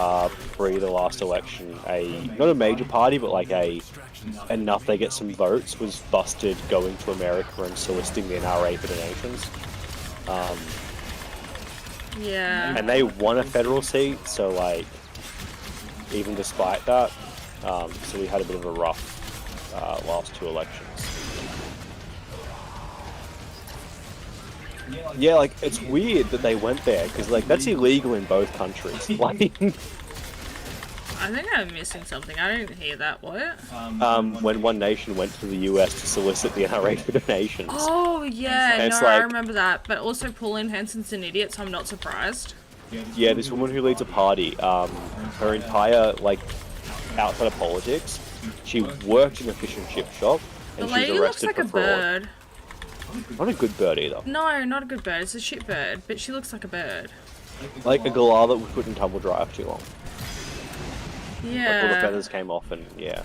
pre the last election, not a major party, but like enough they get some votes, was busted going to America and soliciting the NRA for donations. Yeah. And they won a federal seat, so like, even despite that, so we had a bit of a rough last two elections. Yeah, like, it's weird that they went there, because, like, that's illegal in both countries. Like, I think I'm missing something. I didn't hear that. What? when One Nation went to the US to solicit the NRA for donations. Oh, yeah. And No, it's like, I remember that. But also, Pauline Hanson's an idiot, so I'm not surprised. Yeah, this woman who leads a party, her entire, like, outside of politics, she worked in a fish and chip shop, The and she was lady looks arrested like for a fraud. bird. Not a good bird either. No, not a good bird. It's a shit bird, but she looks like a bird. Like a galah that we put in tumble dryer for too long. Like all the Yeah. feathers came off and yeah.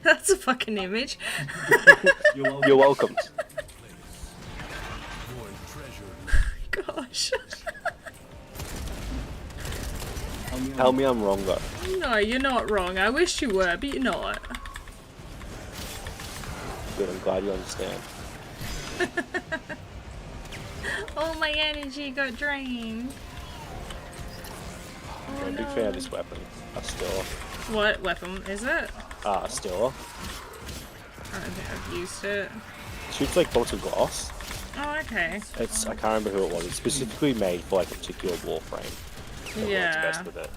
That's a fucking image. You're welcome. Gosh. Tell me I'm wrong though. No, you're not wrong. I wish you were, but you're not. Good, I'm glad you understand. All my energy got drained. I'm a big fan of this weapon. A still. What weapon is it? Still. I don't think I've used it. Shoots like bolts of glass. Oh, okay. It's, I can't remember who it was. It's specifically made for like a particular warframe. That works best with it.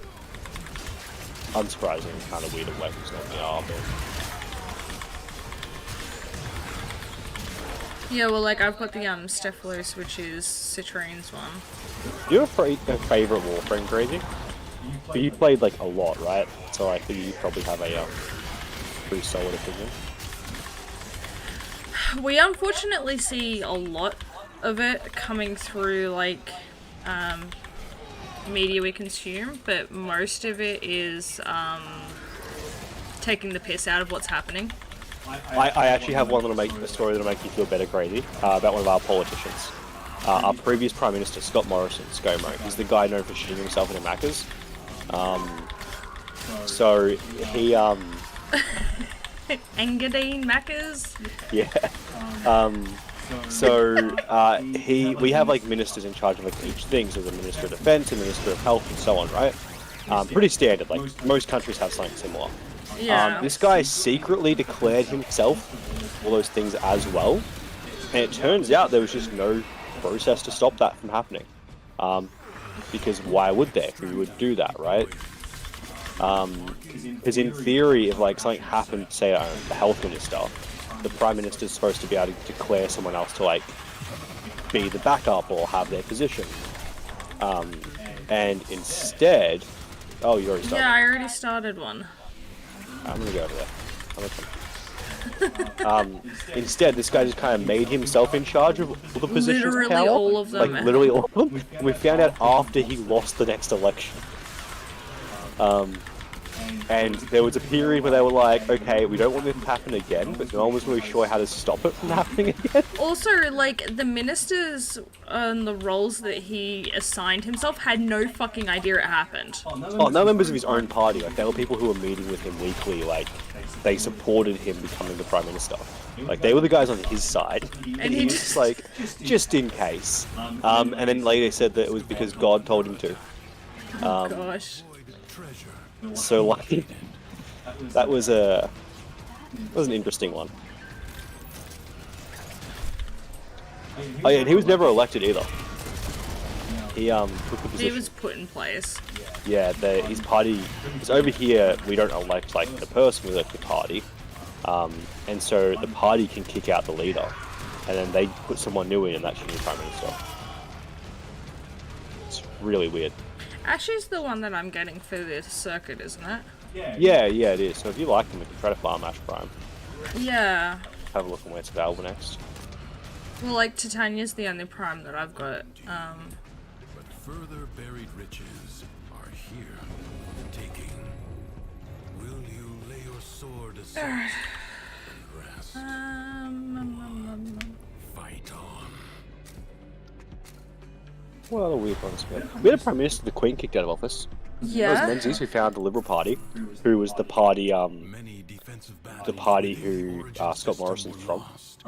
Unsurprising, kind of weird weapons normally are, but Yeah, well, like, I've got the, Stephalos, which is Citrine's one. do you have a favorite warframe, Crazy? But you played like a lot, right? So I think you probably have a pretty solid opinion. We unfortunately see a lot of it coming through, like, media we consume, but most of it is, taking the piss out of what's happening. I actually have one that'll make a story that'll make you feel better, Crazy, about one of our politicians. Our previous Prime Minister, Scott Morrison, ScoMo. He's the guy known for shitting himself in a Macca's. So he, Engadine Macca's? yeah. We have like ministers in charge of like each thing. So there's a Minister of Defense, a Minister of Health, and so on, right? Pretty standard. Like most countries have something similar. Yeah. This guy secretly declared himself all those things as well, and it turns out there was just no process to stop that from happening. Because why would there? Who would do that, right? Because in theory, if like something happened, say the health minister, the prime minister is supposed to be able to declare someone else to like be the backup or have their position. And instead, oh, you already started. Yeah, I already started one. I'm gonna go over there. Instead, this guy just kind of made himself in charge of all the positions Literally of power. all of them. Like literally all of them. We found out after he lost the next election. And there was a period where they were like, okay, we don't want this to happen again, but no one was really sure how to stop it from happening again. Also, like, the ministers and the roles that he assigned himself had no fucking idea it happened. Oh, no members of his own party. Like, there were people who were meeting with him weekly, like, they supported him becoming the Prime Minister. Like, they were the guys on his side. And he was just like, just in case. And then later said that it was because God told him to. Gosh. So, like, that was an interesting one. Oh yeah, and he was never elected either. He took the position. He was put in place. Yeah, his party. Because over here we don't elect like the person, we elect the party, and so the party can kick out the leader, and then they put someone new in, and that's your new prime minister. It's really weird. Ashley's the one that I'm getting for this circuit, isn't it? Yeah, it is. So if you like them, we can try to farm Ash Prime. Yeah. Have a look at where it's available next. Well, like, Titania's the only prime that I've got. But further buried riches are here for the taking. Will you lay your sword aside and rest? Fight on. Well, a weird one. We had a prime minister the Queen kicked out of office. Yeah. That was Menzies, who founded the Liberal Party, who was the party, Many defensive battles the party who forged Scott systems Morrison's were from. lost.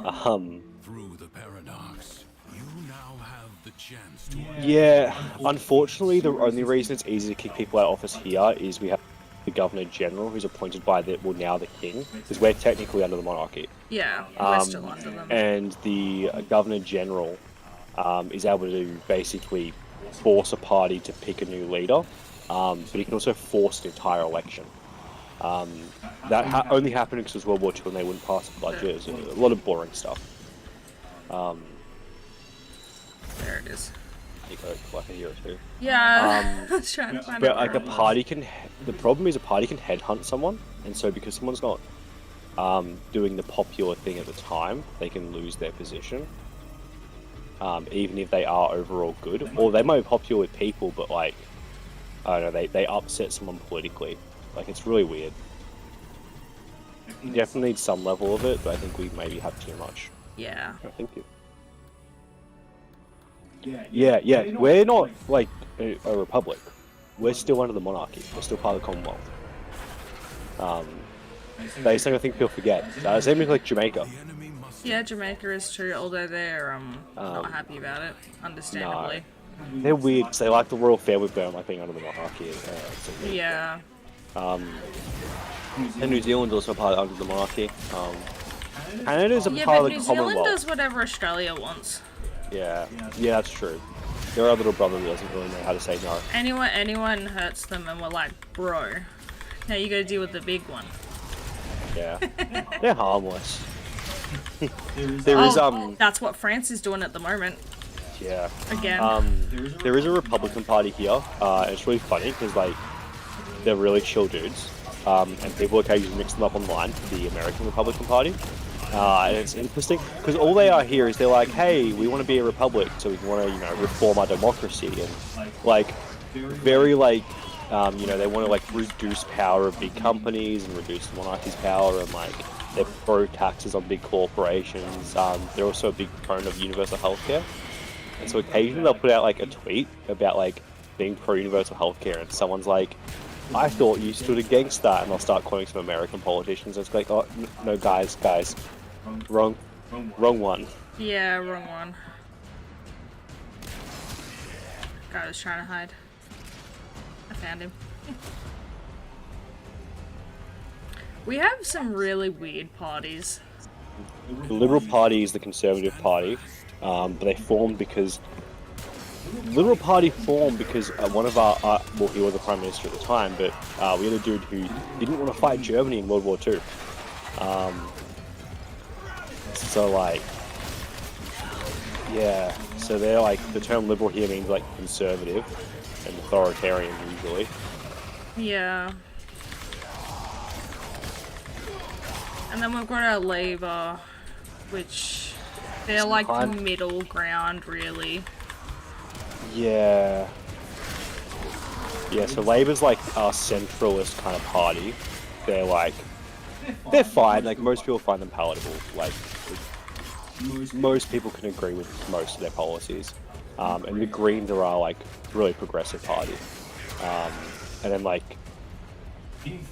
Through the paradox, you now have the chance to Yeah, unfortunately, the only reason it's easy to kick people out of office here is we have the Governor General, who's appointed by now the King, because we're technically under the monarchy. Yeah, we're still under them. And the Governor General is able to basically force a party to pick a new leader, but he can also force an entire election. That only happened because it was World War II and they wouldn't pass a budget. It was a lot of boring stuff. There it is. Nico, like a year or two. Yeah, I was trying to find But it. like the problem is a party can headhunt someone, and so because someone's not doing the popular thing at the time, they can lose their position. Even if they are overall good, or they might be popular with people, but like, I don't know, they upset someone politically. Like, it's really weird. You definitely need some level of it, but I think we maybe have too much. Yeah. I think it. Yeah. We're not like a republic. We're still under the monarchy. We're still part of the Commonwealth. That's something I think people forget. Same with like Jamaica. Yeah, Jamaica is true, although they're not happy about it, understandably. They're weird because they like the royal family, but don't like being under the monarchy. Yeah. And New Zealand's also part under the monarchy. Canada's a Yeah, part but of New the Zealand Commonwealth. does whatever Australia wants. Yeah, that's true. Their other little brother doesn't really know how to say no. Anyone hurts them and we're like, bro, now you gotta deal with the big one. Yeah, they're harmless. There is That's what France is doing at the moment. Yeah. Again. There is a Republican Party here, and it's really funny because like they're really chill dudes, and people occasionally mix them up online for the American Republican Party, and it's interesting because all they are here is they're like, hey, we want to be a republic, so we want to reform our democracy, and like very like they want to like reduce power of big companies and reduce the monarchy's power, and like they're pro taxes on big corporations. They're also a big proponent of universal healthcare. And so occasionally they'll put out like a tweet about like being pro universal healthcare, and someone's like, I thought you stood against that, and they'll start quoting some American politicians. And it's like, oh no, guys, wrong one. Yeah, wrong one. Guy was trying to hide. I found him. We have some really weird parties. The Liberal Party is the Conservative Party, but they formed because Liberal Party formed because one of our well, he was the Prime Minister at the time, but we had a dude who didn't want to fight Germany in World War II. So like, yeah, so they're like, the term liberal here means like conservative and authoritarian usually. Yeah. And then we've got our Labour, which they're like the middle ground, really. Yeah. Yeah, so Labour's like our centralist kind of party. They're like, they're fine, like most people find them palatable. Like, most people can agree with most of their policies. And the Greens are our like really progressive party. And then like,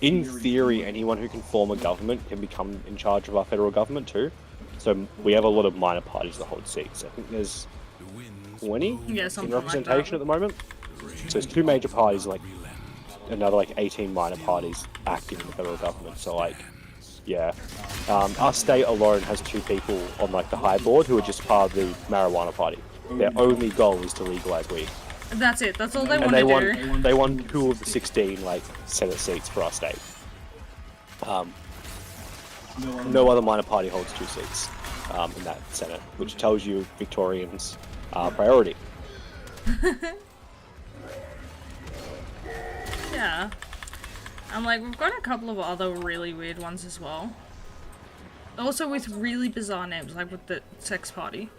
in theory, anyone who can form a government can become in charge of our federal government too. So we have a lot of minor parties that hold seats. I think there's 20 in representation at the moment. So there's two major parties, like another like 18 minor parties active in the federal government. So like, yeah, our state alone has 2 people on like the high board who are just part of the marijuana party. Their only goal is to legalize weed. That's it. That's all they want And to do. they won 2 of the 16 like Senate seats for our state. No other minor party holds 2 seats in that Senate, which tells you Victorians' priority. Yeah. And like, we've got a couple of other really weird ones as well. Also with really bizarre names, like with the sex party.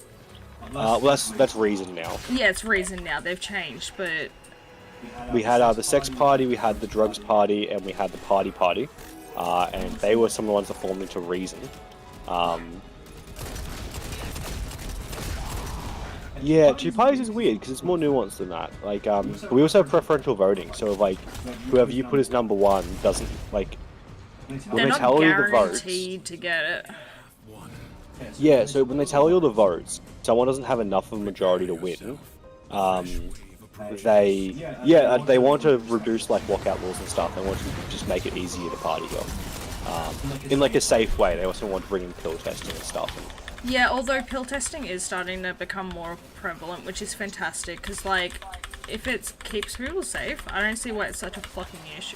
Well, that's Reason now. Yeah, it's Reason now. They've changed, but We had the sex party, we had the drugs party, and we had the party party. And they were some of the ones that formed into Reason. Yeah, 2 parties is weird because it's more nuanced than that. Like, but we also have preferential voting, so like, whoever you put as number 1 doesn't like. When they're they not tell you the votes, guaranteed to get it. yeah. So when they tell you the votes, someone doesn't have enough of a majority to win. They want to reduce like walkout laws and stuff. They want to just make it easier to party on, in like a safe way. They also want to bring in pill testing and stuff. Yeah, although pill testing is starting to become more prevalent, which is fantastic, because, like, if it keeps people safe, I don't see why it's such a fucking issue.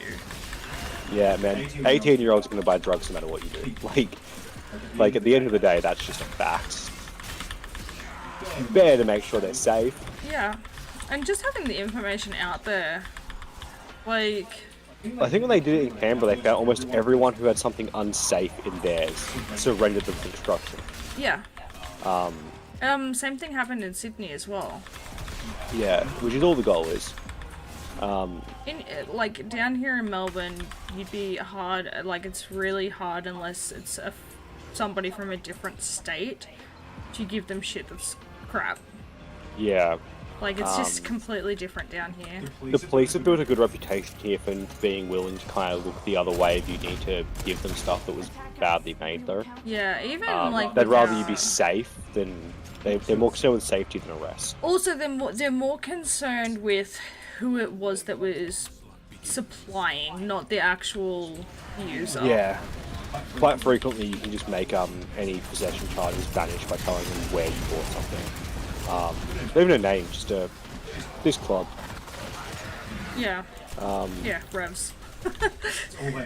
Yeah, man. 18-year-olds are going to buy drugs no matter what you do. Like, at the end of the day, that's just a fact. Better to make sure they're safe. Yeah. And just having the information out there, like, I think when they did it in Canberra, they found almost everyone who had something unsafe in theirs surrendered them to destruction. yeah. Same thing happened in Sydney as well. Yeah, which is all the goal is. Like, down here in Melbourne, you'd be hard, like, it's really hard unless it's somebody from a different state to give them shit that's crap. Yeah. Like, it's just completely different down here. The police have built a good reputation here for being willing to kind of look the other way if you need to give them stuff that was badly made, though. Yeah, even, like... They'd rather you be safe than... They're more concerned with safety than arrest. Also, they're more concerned with who it was that was supplying, not the actual user. Yeah. Quite frequently, you can just make any possession charges vanish by telling them where you bought something. Not even a name, just this club. Yeah. Yeah, Revs.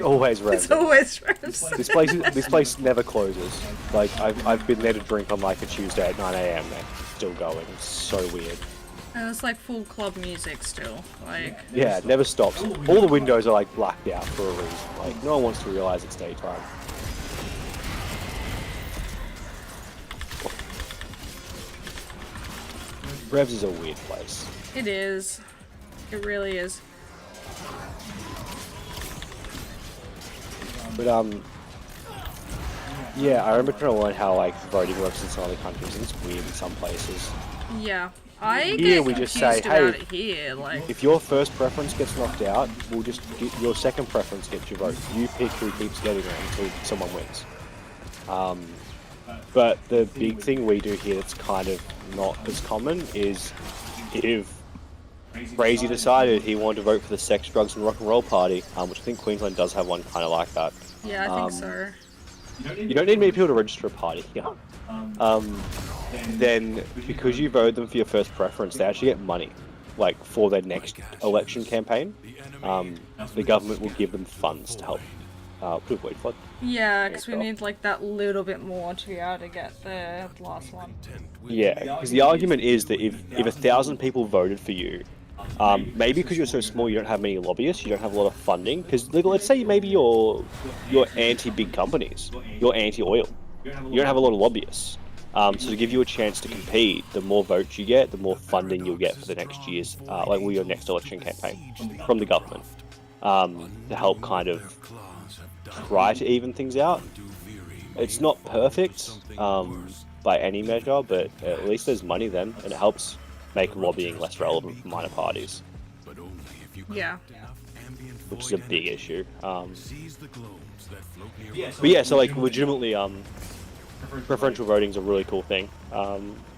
Always Revs. It's always Revs. This place never closes. Like I've been there to drink on like a Tuesday at 9 AM. They're still going. It's so weird. And it's like full club music still. Like, yeah, it never stops. All the windows are like blacked out for a reason. Like no one wants to realize it's daytime. Revs is a weird place. it is. It really is. But yeah, I remember trying to learn how like voting works in some other countries, and it's weird in some places. Yeah. I Here get we confused just say, about hey, it here, like... If your first preference gets knocked out, we'll just get your second preference gets your vote. You pick who keeps getting it until someone wins. But the big thing we do here that's kind of not as common is if Crazy decided he wanted to vote for the Sex, Drugs and Rock and Roll Party, which I think Queensland does have one kind of like that. Yeah, I think so. You don't need many people to register a party here. Then, because you voted them for your first preference, they actually get money, like for their next election campaign. The government will give them funds to help avoid flood. Yeah, because we need like that little bit more to be able to get the last one. Yeah, because the argument is that if 1,000 people voted for you, maybe because you're so small you don't have many lobbyists, you don't have a lot of funding, because let's say maybe you're anti-big companies, you're anti-oil, you don't have a lot of lobbyists. So to give you a chance to compete, the more votes you get, the more funding you'll get for the next year's, your next election campaign from the government, to help kind of try to even things out. It's not perfect by any measure, but at least there's money then, and it helps make lobbying less relevant for minor parties. Yeah. Which is a big issue. But yeah, so like legitimately, preferential voting is a really cool thing.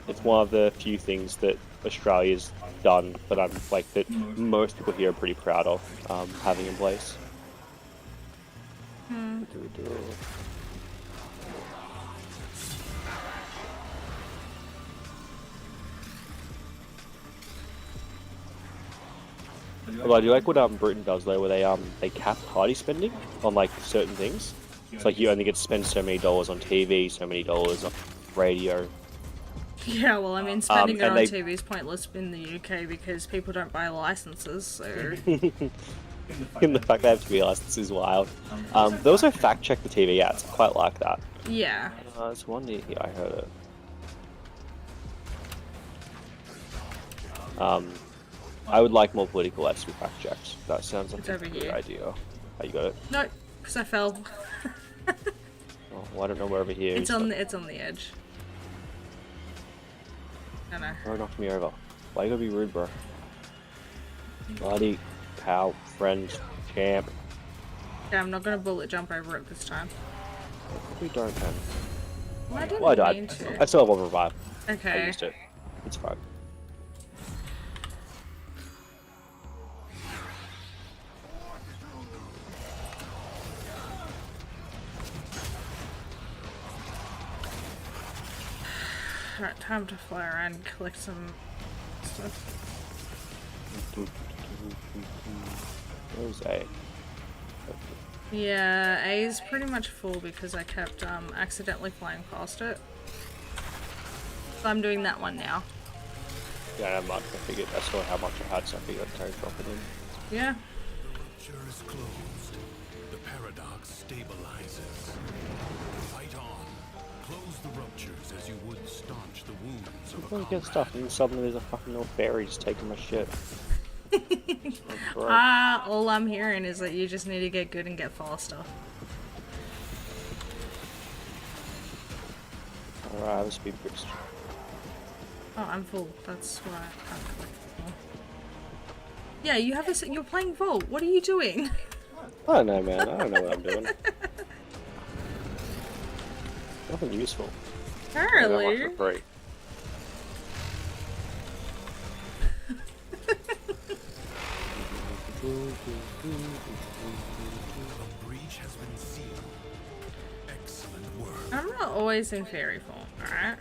It's one of the few things that Australia's done that I'm like that most people here are pretty proud of having in place. Although I do like what Britain does though, where they cap party spending on like certain things. It's like you only get to spend so many dollars on TV, so many dollars on radio. Yeah, well, I mean, spending it on they- TV is pointless in the UK because people don't buy licenses, so... In the fact they have TV licenses is wild. They also fact check the TV ads. I quite like that. Yeah. There's one near here, I heard it. I would like more political ads to be fact checked. That sounds like It's a over good here. idea. Oh, you got it? No, because I fell. Oh, well, I don't know where over here It's is, on but- it's on the edge. I know. Oh, knocked me over. Why you gotta be rude, bro? Buddy, pal, friend, champ. Yeah, I'm not gonna bullet jump over it this time. We don't, man. Well, I didn't Well, I mean died. to. I still have one revive. I Okay. used it. It's fine. Right, time to fly around and collect some stuff. Where's A? Yeah, A is pretty much full because I kept accidentally flying past it. So I'm doing that one now. Yeah, I'm not. I figured I saw how much I had, so I figured I'd carry drop it in. Yeah. The rupture is closed. The paradox stabilizes. Fight on. Close the ruptures as you would staunch the wounds of a Really good comrade. stuff, and then suddenly there's a fucking little fairy just taking my shit. All I'm hearing is that you just need to get good and get faster. Alright, I have a speed boost. Oh, I'm full. That's why I can't collect more. Yeah, you have a. You're playing Vault. What are you doing? I don't know, man. I don't know what I'm doing. Nothing useful. Apparently. For free. A breach has been seen. Excellent work. I'm not always in fairy form, alright?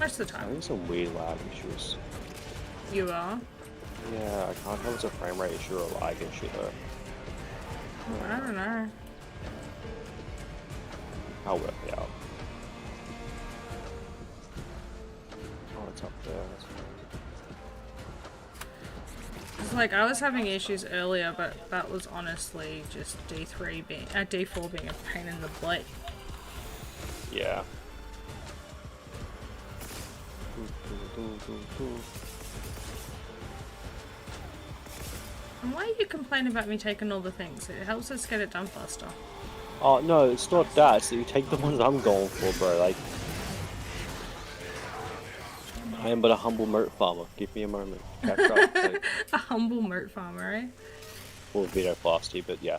Most of the I time. think some weird lag issues. You are? Yeah, I can't tell if it's a frame rate issue or a lag issue though. I don't know. I'll work it out. Oh, it's up there. That's fine. It's like I was having issues earlier, but that was honestly just D4 being a pain in the butt. Yeah. And why are you complaining about me taking all the things? It helps us get it done faster. Oh no, it's not that. It's that you take the ones I'm going for, bro. Like, I am but a humble mert farmer. Give me a moment. Catch up. Like, A humble mert farmer, eh? full veto plasty, but yeah.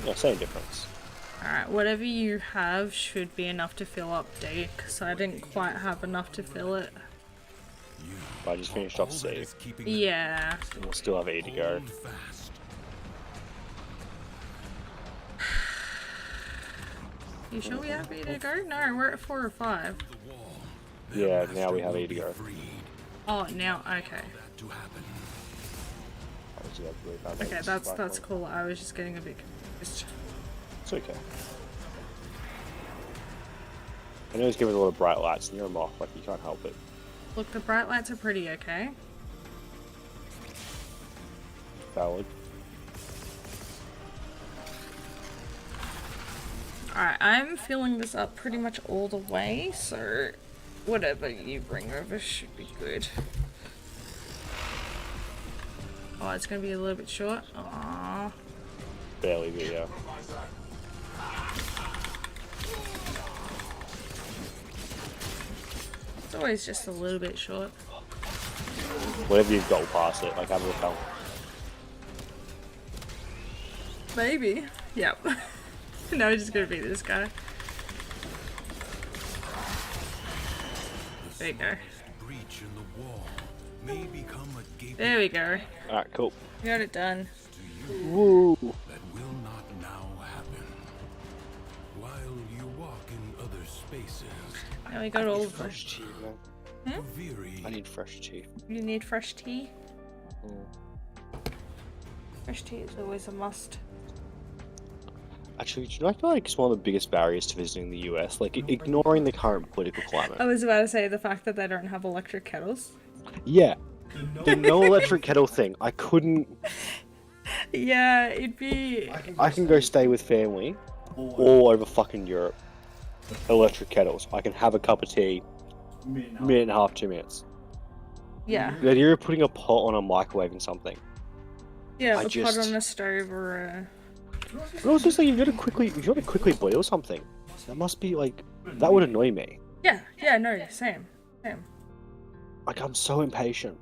Yeah, same difference. Alright, whatever you have should be enough to fill up D, because I didn't quite have enough to fill it. I just finished off save. Yeah. And we'll still have 8 to go. Fast. You sure we have 8 to go? No, we're at 4 or 5. Yeah, now we have 8 to go. Freed. Oh, now, okay. That to happen. Obviously, that's really bad. Okay, that's cool. I was just getting a bit confused. It's okay. I know he's giving a lot of bright lights and you're off, like you can't help it. Look, the bright lights are pretty okay. Valid. Alright, I'm filling this up pretty much all the way, so whatever you bring over should be good. Oh, it's gonna be a little bit short. Aww. Barely be, yeah. It's always just a little bit short. Whatever you've got will pass it, like have a repel. Maybe. Yep. Now we're just gonna be this guy. There you go. Breach in the wall may become a gaping There we go. Alright, cool. We got it done. Woo! that will not now happen. While you walk in other spaces, Now we got all of them. Fresh tea, man. Viri I need fresh tea. You need fresh tea? Mm. Fresh tea is always a must. Actually, do you know, I feel like it's one of the biggest barriers to visiting the US? Like, ignoring the current political climate. I was about to say the fact that they don't have electric kettles. Yeah. The no electric kettle thing. I couldn't. Yeah, it'd be... I can go stay with family all over fucking Europe. Electric kettles. I can have a cup of tea. Minute and a half, 2 minutes. Yeah. The idea of putting a pot on a microwave and something. Yeah, I a just- pot on a stove or a... But also, it's like you've got to quickly boil something. That must be like, that would annoy me. Yeah, no, same. Same. Like, I'm so impatient.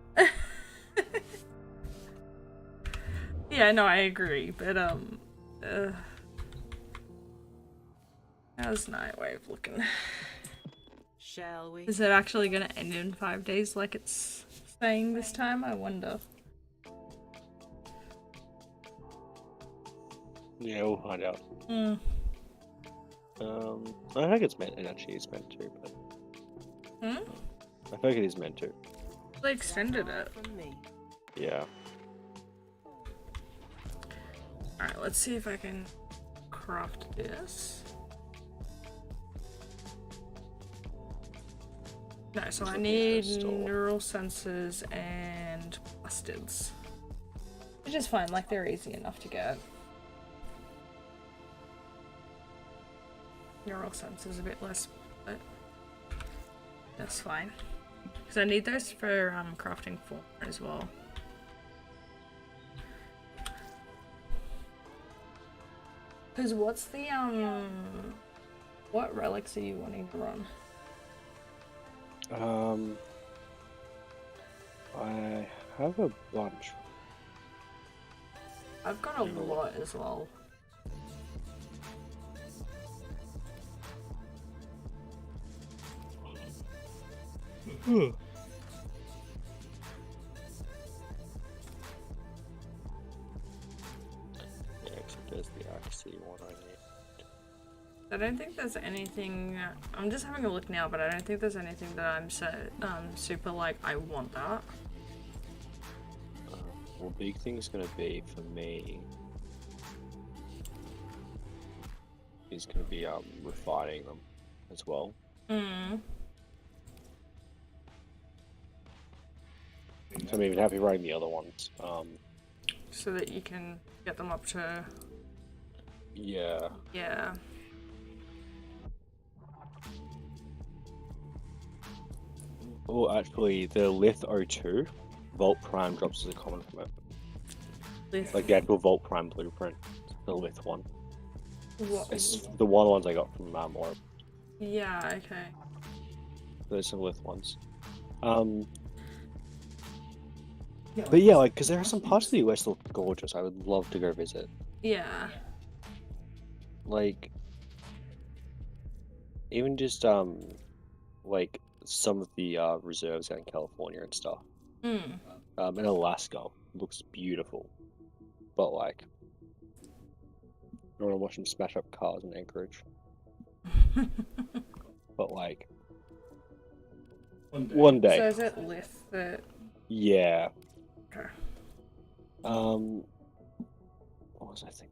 Yeah, no, I agree, but, how's Nightwave looking? Shall we? Is it actually gonna end in 5 days like it's saying this time? I wonder. Yeah, we'll find out. Hmm. I think it's meant, and actually it's meant to, but Hmm? I think it is meant to. They extended it. From me. Yeah. Alright, let's see if I can craft this. No, so I looking for a need store. neural sensors and plastids. Which is fine, like they're easy enough to get. Neural sensors a bit less, but that's fine. Because I need those for crafting form as well. Because what's the what relics are you wanting to run? I have a bunch. I've got a lot as well. Yeah, except there's the RC one I need. I don't think there's anything. I'm just having a look now, but I don't think there's anything that I'm so super like I want that. Well, big thing's gonna be for me is gonna be refining them as well. Mm. So I'm even happy running the other ones. So that you can get them up to. Yeah. Yeah. Oh, actually, the Lith 02 Vault Prime drops as a common from it. Lith. Like the actual Vault Prime blueprint, the Lith one. What? It's the one ones I got from Orb. Yeah. Okay. There's some Lith ones. But yeah, like, because there are some parts of the US that look gorgeous. I would love to go visit. Yeah. Like, even just like some of the reserves out in California and stuff. Mm. In Alaska looks beautiful, but like, I don't want to watch them smash up cars in Anchorage. But like, one day. So is it Lith that? Yeah. Okay. What was I thinking?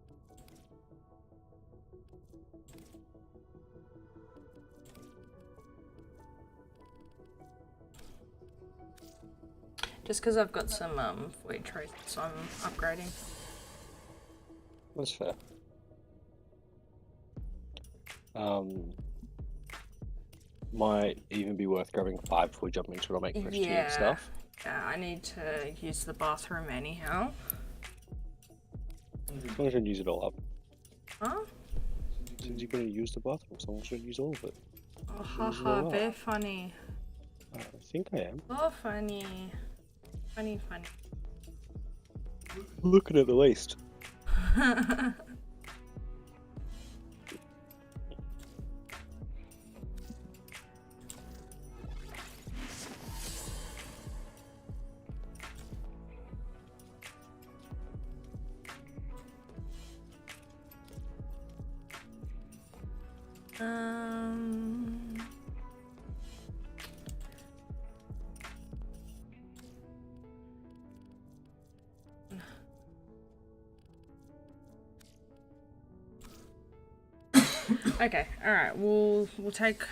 Just because I've got some void traits, so I'm upgrading. That's fair. Might even be worth grabbing 5 before we jump into it. I'll make fresh tea and stuff. Yeah, I need to use the bathroom anyhow. Someone should use it all up. Huh? Since you're going to use the bathroom, someone should use all of it. Oh, haha, very funny. I think I am. Oh, funny. Funny, funny. Looking at the waist. Okay, alright, we'll take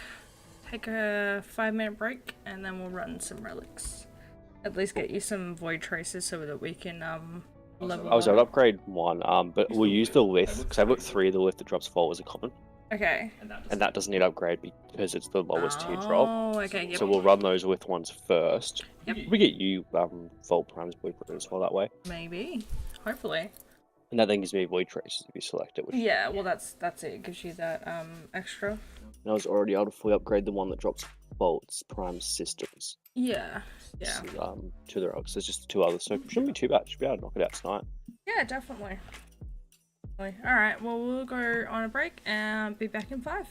a 5-minute break and then we'll run some relics. At least get you some void traces so that we can level I was able to up. upgrade 1, but we'll use the Lith, because I've got 3 of the Lith that drops 4 as a common. Okay. And that doesn't need upgrade because it's the lowest tier drop. Oh, okay, yep. So we'll run those Lith ones first. Yep. We get you Vault Prime's blueprint as well that way. Maybe. Hopefully. And that then gives me void traces if you select it. Which Yeah, well that's it. It gives you that extra. And I was already able to fully upgrade the one that drops Vault's Prime systems. Yeah. Yeah. So, to the rocks. There's just 2 others, so it shouldn't be too bad. Should be able to knock it out tonight. Yeah, definitely. Alright, well we'll go on a break and be back in 5.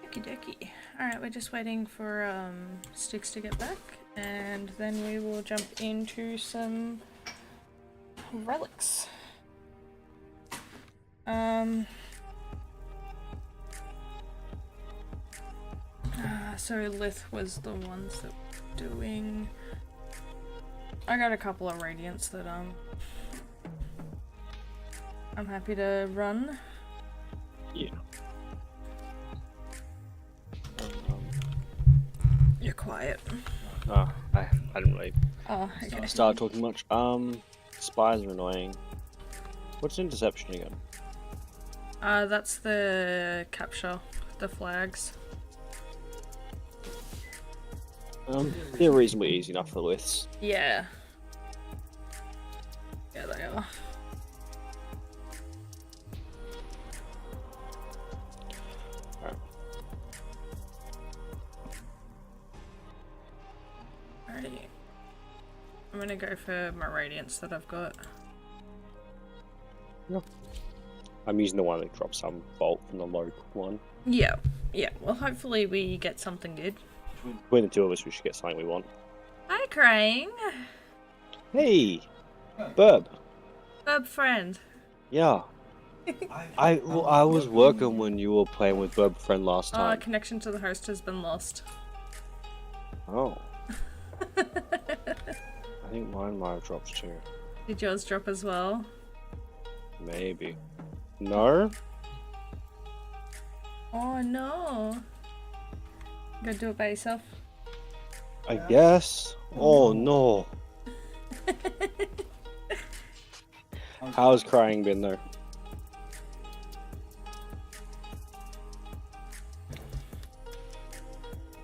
Okie dokie. Alright, we're just waiting for Sticks to get back, and then we will jump into some relics. So Lith was the ones that were doing I got a couple of radiants that I'm happy to run. Yeah. You're quiet. I didn't really Oh, okay. start talking much. Spies are annoying. What's interception again? That's the capture, the flags. They're reasonably easy enough for lists. Yeah. Yeah, they are. Alrighty. I'm gonna go for my radiants that I've got. Yeah. I'm using the one that drops some bolt from the local one. Yeah. Yeah. Well, hopefully we get something good. Between the two of us, we should get something we want. Hi, Crane. Hey, Burb. Bub friend. Yeah. I was working when you were playing with Burb Friend last time. Connection to the host has been lost. Oh. I think mine might have dropped too. Did yours drop as well? Maybe. No? Oh no. Go do it by yourself. I guess. Oh no. How's crying been though?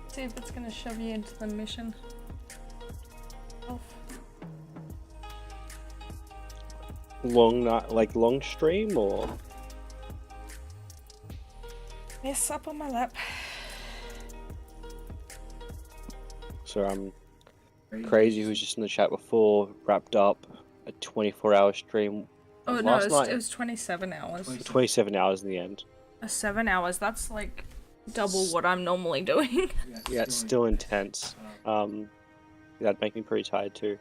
See if it's gonna shove you into the mission. Off. Long night, like long stream or? Yes, up on my lap. So Crazy, who was just in the chat before, wrapped up a 24-hour stream. Oh no, last night. it was 27 hours. 27 hours in the end. 7 hours, that's like double what I'm normally doing. Yeah, it's still intense. That'd make me pretty tired too.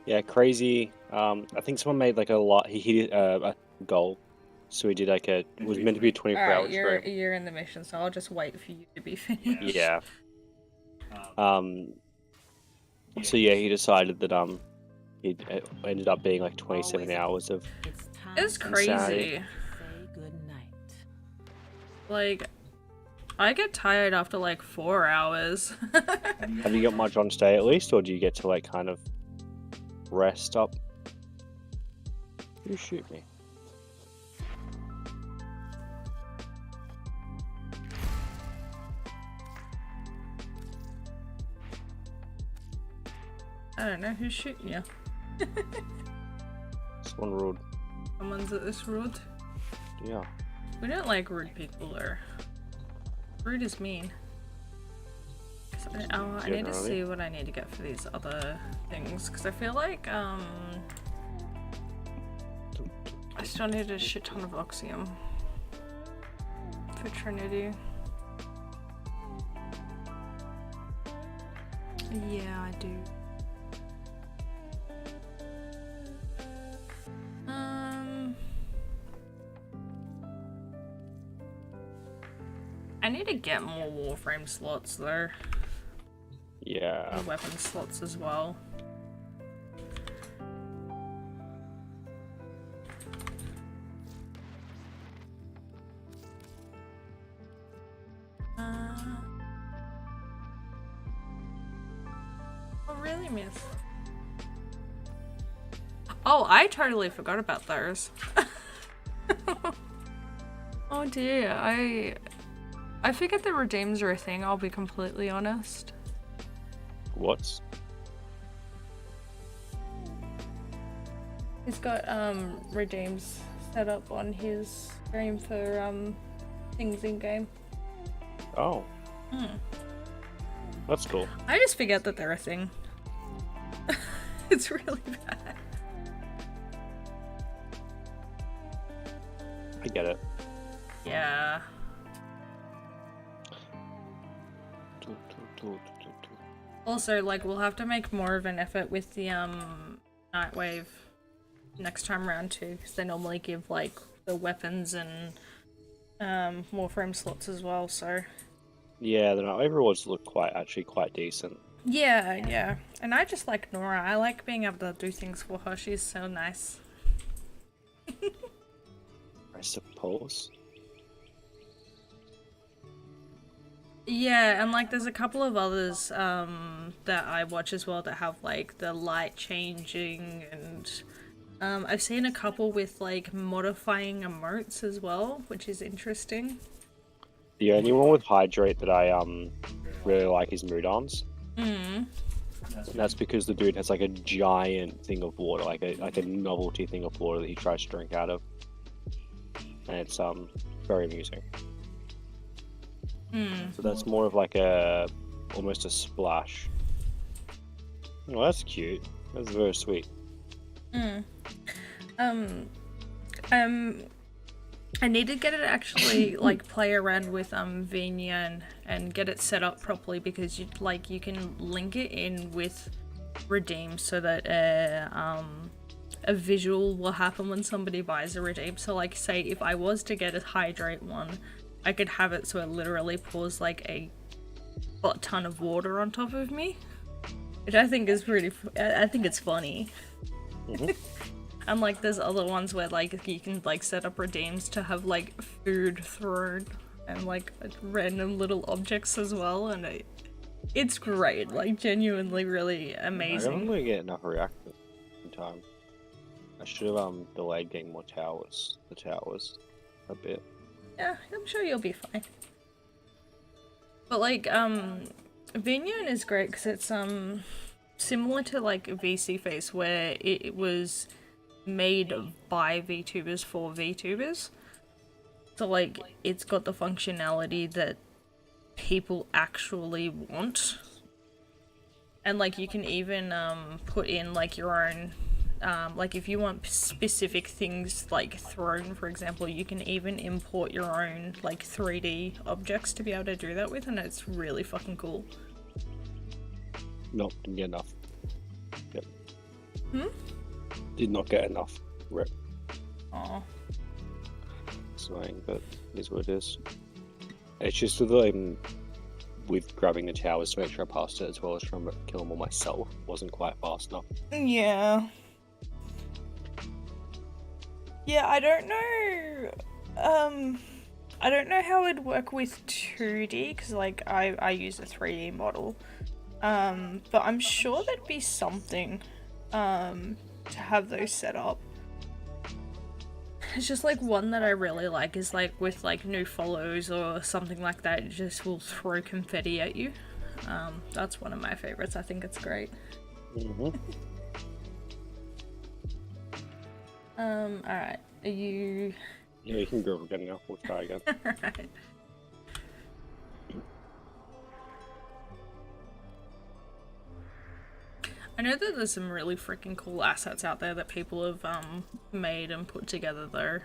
Yeah, Crazy. I think someone made like he hit a goal. So he did like it was meant to be a 24-hour stream. You're in the mission, so I'll just wait for you to be finished. Yeah. So yeah, he decided that it ended up being like 27 hours of. It was crazy. Insanity. Like, I get tired after like 4 hours. Have you got much on stay at least, or do you get to like kind of rest up? You shoot me. I don't know who's shooting you. Someone rude. Someone's at this road. Yeah. We don't like rude people, or rude is mean. So, I need to see what I need to get for these other things, because I feel like I still need a shit ton of Oxium for Trinity. Yeah, I do. I need to get more Warframe slots though. Yeah. And weapon slots as well. Oh really, miss? Oh, I totally forgot about those. Oh dear, I figured the redeems are a thing, I'll be completely honest. What's? He's got redeems set up on his stream for things in game. Oh. That's cool. I just figured that they're a thing. It's really bad. I get it. Yeah. Also, like, we'll have to make more of an effort with the Nightwave next time around too, because they normally give like the weapons and Warframe slots as well. So Yeah, the Nightwave rewards look quite decent. Yeah, yeah. And I just like Nora. I like being able to do things for her. She's so nice. I suppose. Yeah, and like there's a couple of others that I watch as well that have like the light changing, and I've seen a couple with like modifying emotes as well, which is interesting. The only one with hydrate that I really like is Mudon's. And that's because the dude has like a giant thing of water, like a novelty thing of water that he tries to drink out of. And it's very amusing. So that's more of like almost a splash. Oh, that's cute. That's very sweet. I need to get it actually like play around with Venia and get it set up properly, because you can link it in with redeem so that a visual will happen when somebody buys a redeem. So like say if I was to get a hydrate one, I could have it so it literally pours like a ton of water on top of me, which I think is I think it's funny. And like there's other ones where like you can like set up redeems to have like food thrown and like random little objects as well, and it's great, like genuinely really amazing. I don't really get enough reactors in time. I should have delayed getting more towers. The towers a bit. Yeah, I'm sure you'll be fine. But like Vineyard is great because it's similar to like VC Face, where it was made by VTubers for VTubers. So like it's got the functionality that people actually want. And like you can even put in like your own like if you want specific things like thrown, for example, you can even import your own like 3D objects to be able to do that with, and it's really fucking cool. Nope, didn't get enough. Yep. Did not get enough. Rip. Aw. It's annoying, but it is what it is. It's just with grabbing the towers to make sure I passed it, as well as trying to kill them all myself, wasn't quite fast enough. Yeah. Yeah, I don't know. I don't know how it'd work with 2D, because like I use a 3D model. But I'm sure there'd be something to have those set up. It's just like one that I really like is like with like new follows or something like that, it just will throw confetti at you. That's one of my favorites. I think it's great. Alright. Are you... Yeah, you can go again now. We'll try again. Alright. I know that there's some really freaking cool assets out there that people have made and put together though.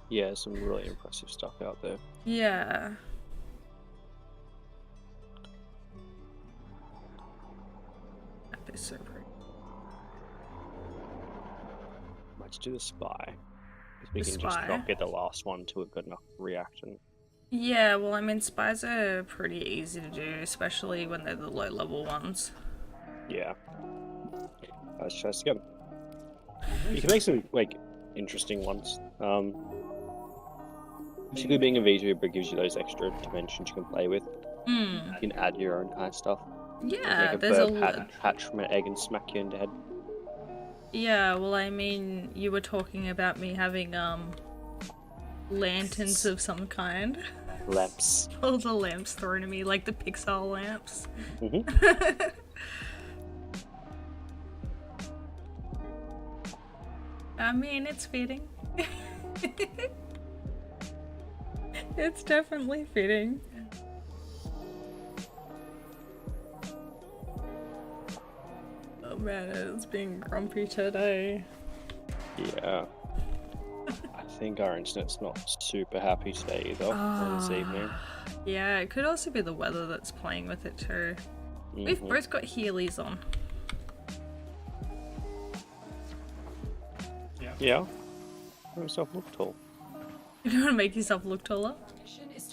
Yeah, some really impressive stuff out there. Yeah. That is so pretty. Let's do the spy. Because we The can just spy? not get the last one to a good enough reaction. Yeah, well I mean spies are pretty easy to do, especially when they're the low level ones. Yeah. Let's try this again. You can make some, like, interesting ones. Particularly being a VTuber gives you those extra dimensions you can play with. You can add your own kind of stuff. Yeah, Make a there's bird hatch from an egg and smack you in the head. Yeah, well I mean, you were talking about me having lanterns of some kind. Lamps. All the lamps thrown at me, like the Pixar lamps. I mean, it's fitting. It's definitely fitting. Oh man, it's being grumpy today. Yeah. I think our internet's not super happy today either, or this evening. Yeah, it could also be the weather that's playing with it too. We've both got Heelys on. Yeah. Make yourself look tall. You want to make yourself look taller?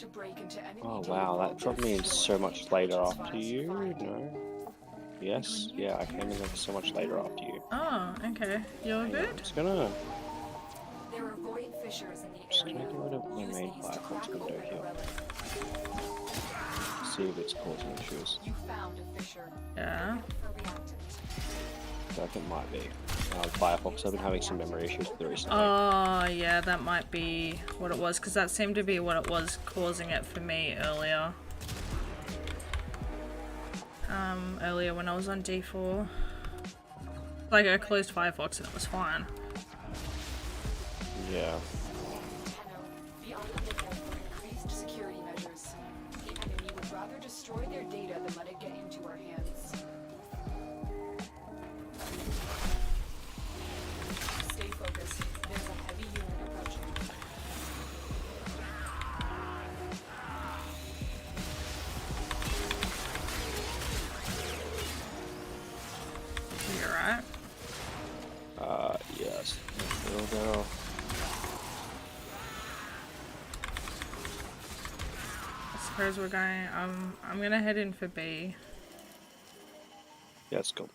to break into enemy Oh data wow, that vaults dropped and me in store so much the later intelligence after files you. find. No. Yes. Yeah, I came in like so much later after you. Oh, okay. You're Hang on, I'm good? There are void fissures in the just area. gonna get rid of my Use main these to Firefox crack window open here. a relic. See if it's causing issues. You found a fissure. Yeah. Look for reactant. I think it might be. Firefox, I've been having some memory issues with it recently. Oh, yeah, that might be what it was, because that seemed to be what it was causing it for me earlier. Earlier when I was on D4. Like, I closed Firefox and it was fine. Yeah. Be on the lookout for increased security measures. The enemy would rather destroy their data than let it get into our hands. Stay focused. There's a heavy unit approaching. You're right. Yes. Go. I suppose we're going, I'm gonna head in for B. Yeah, let's go.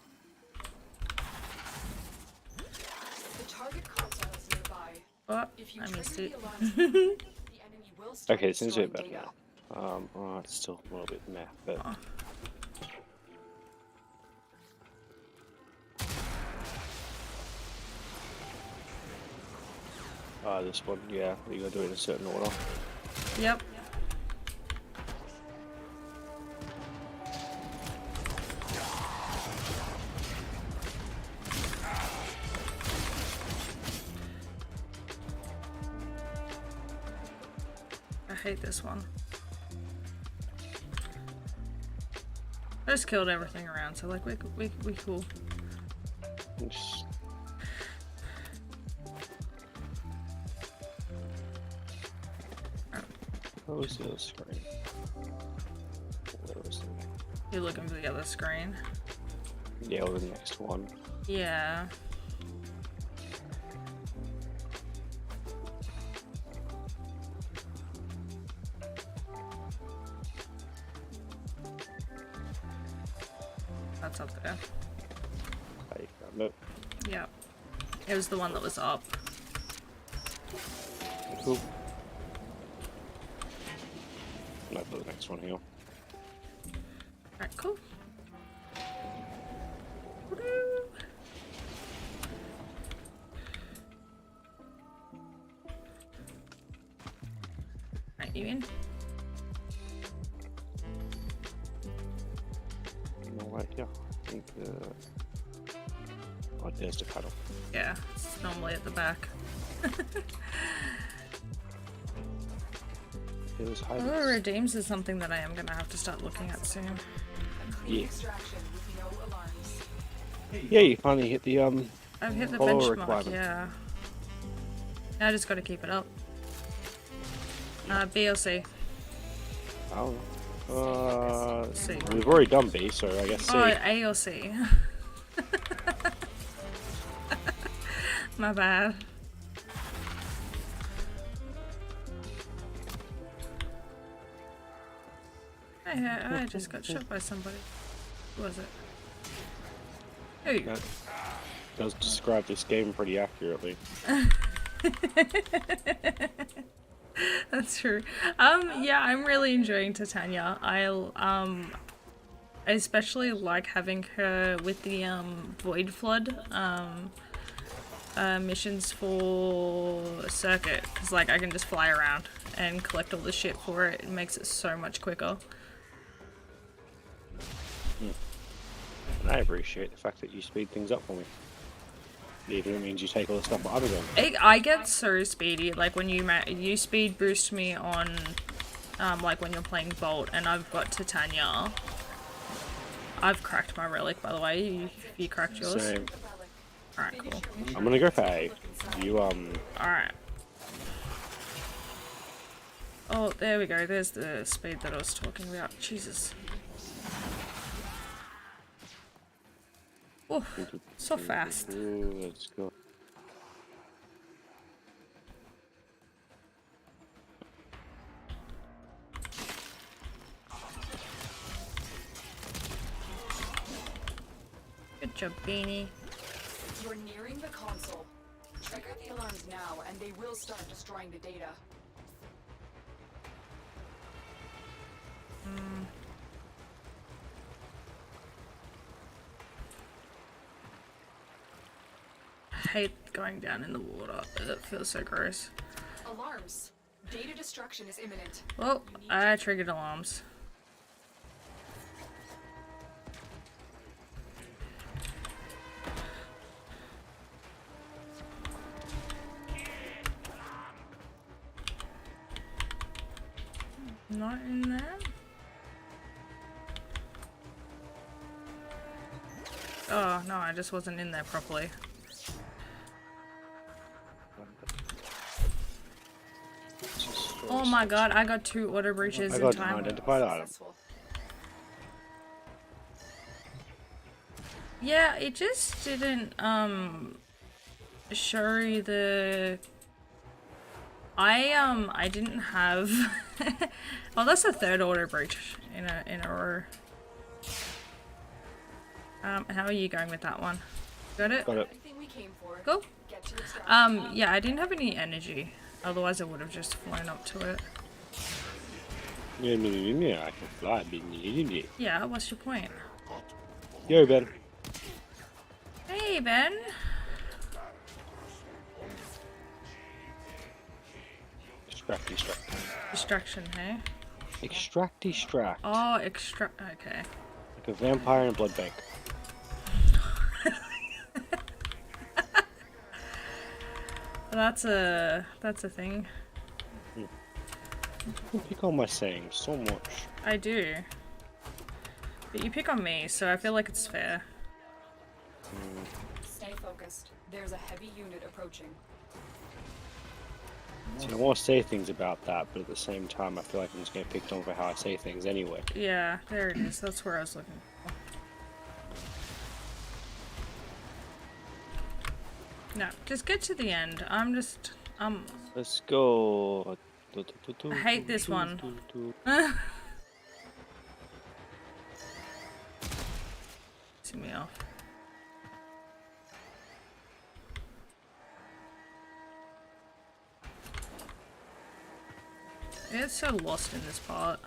The target console is nearby. Oh, If you I missed trigger it. the alarm system, the enemy will start Okay, it seems a bit destroying better data. now. Oh, it's still a little bit meh, but Oh. this one, yeah, you gotta do it in a certain order. Yep. I hate this one. I just killed everything around, so like we cool. Just... What was the other screen? Where was it? You're looking for the other screen. Yeah, or the next one. Yeah. That's up there. I found it. Yep. It was the one that was up. Cool. No, for the next one here. Alright, cool. Woo! Right, you in? Alright, yeah. I think, oh, there's the paddle. Yeah, it's normally at the back. It was hiding. Although redeems is something that I am gonna have to start looking at soon. A clean Yeah. extraction with no alarms. Yeah, you finally hit the, I've hit the follow benchmark, requirement. yeah. Now I just gotta keep it up. B or C? I don't know. C. We've already done B, so I guess C. Oh, A or C. My bad. I just got shot by somebody. Who was it? Who? That does describe this game pretty accurately. That's true. Yeah, I'm really enjoying Titania. I especially like having her with the Void Flood missions for Circuit, because like I can just fly around and collect all the shit for it. It makes it so much quicker. And I appreciate the fact that you speed things up for me. Even if it means you take all the stuff out of them. I get so speedy, like when you speed boost me on, like when you're playing Bolt, and I've got Titania. I've cracked my relic, by the way. You cracked yours? Same. Alright, cool. I'm gonna go for A. You, Alright. Oh, there we go. There's the speed that I was talking about. Jesus. Oh, so fast. Ooh, let's go. your beanie. You're nearing the console. Trigger the alarms now, and they will start destroying the data. I hate going down in the water. It feels so gross. Alarms. Data destruction is imminent. Well, I triggered alarms. Not in there. Oh, no, I just wasn't in there properly. Oh my god, I got 2 auto breaches I in got an time. identified item. Successful. Yeah, it just didn't, show you the... I didn't have... Oh, that's the 3rd auto breach in a row. How are you going with that one? Got it? Got it. Everything we came for. Go. Get to extraction. Yeah, I didn't have any energy. Otherwise I would have just flown up to it. Yeah, I can fly. Yeah, what's your point? Yo, Ben. Hey, Ben. Extract. Distraction, hey? Extract. Oh, okay. Like a vampire in a blood bank. That's a thing. You pick on my saying so much. I do. But you pick on me, so I feel like it's fair. Stay focused. There's a heavy unit approaching. See, I want to say things about that, but at the same time, I feel like I'm just getting picked on for how I say things anyway. Yeah, there it is. That's where I was looking for. No, just get to the end. Let's go. I hate this one. See me off. It's so lost in this part.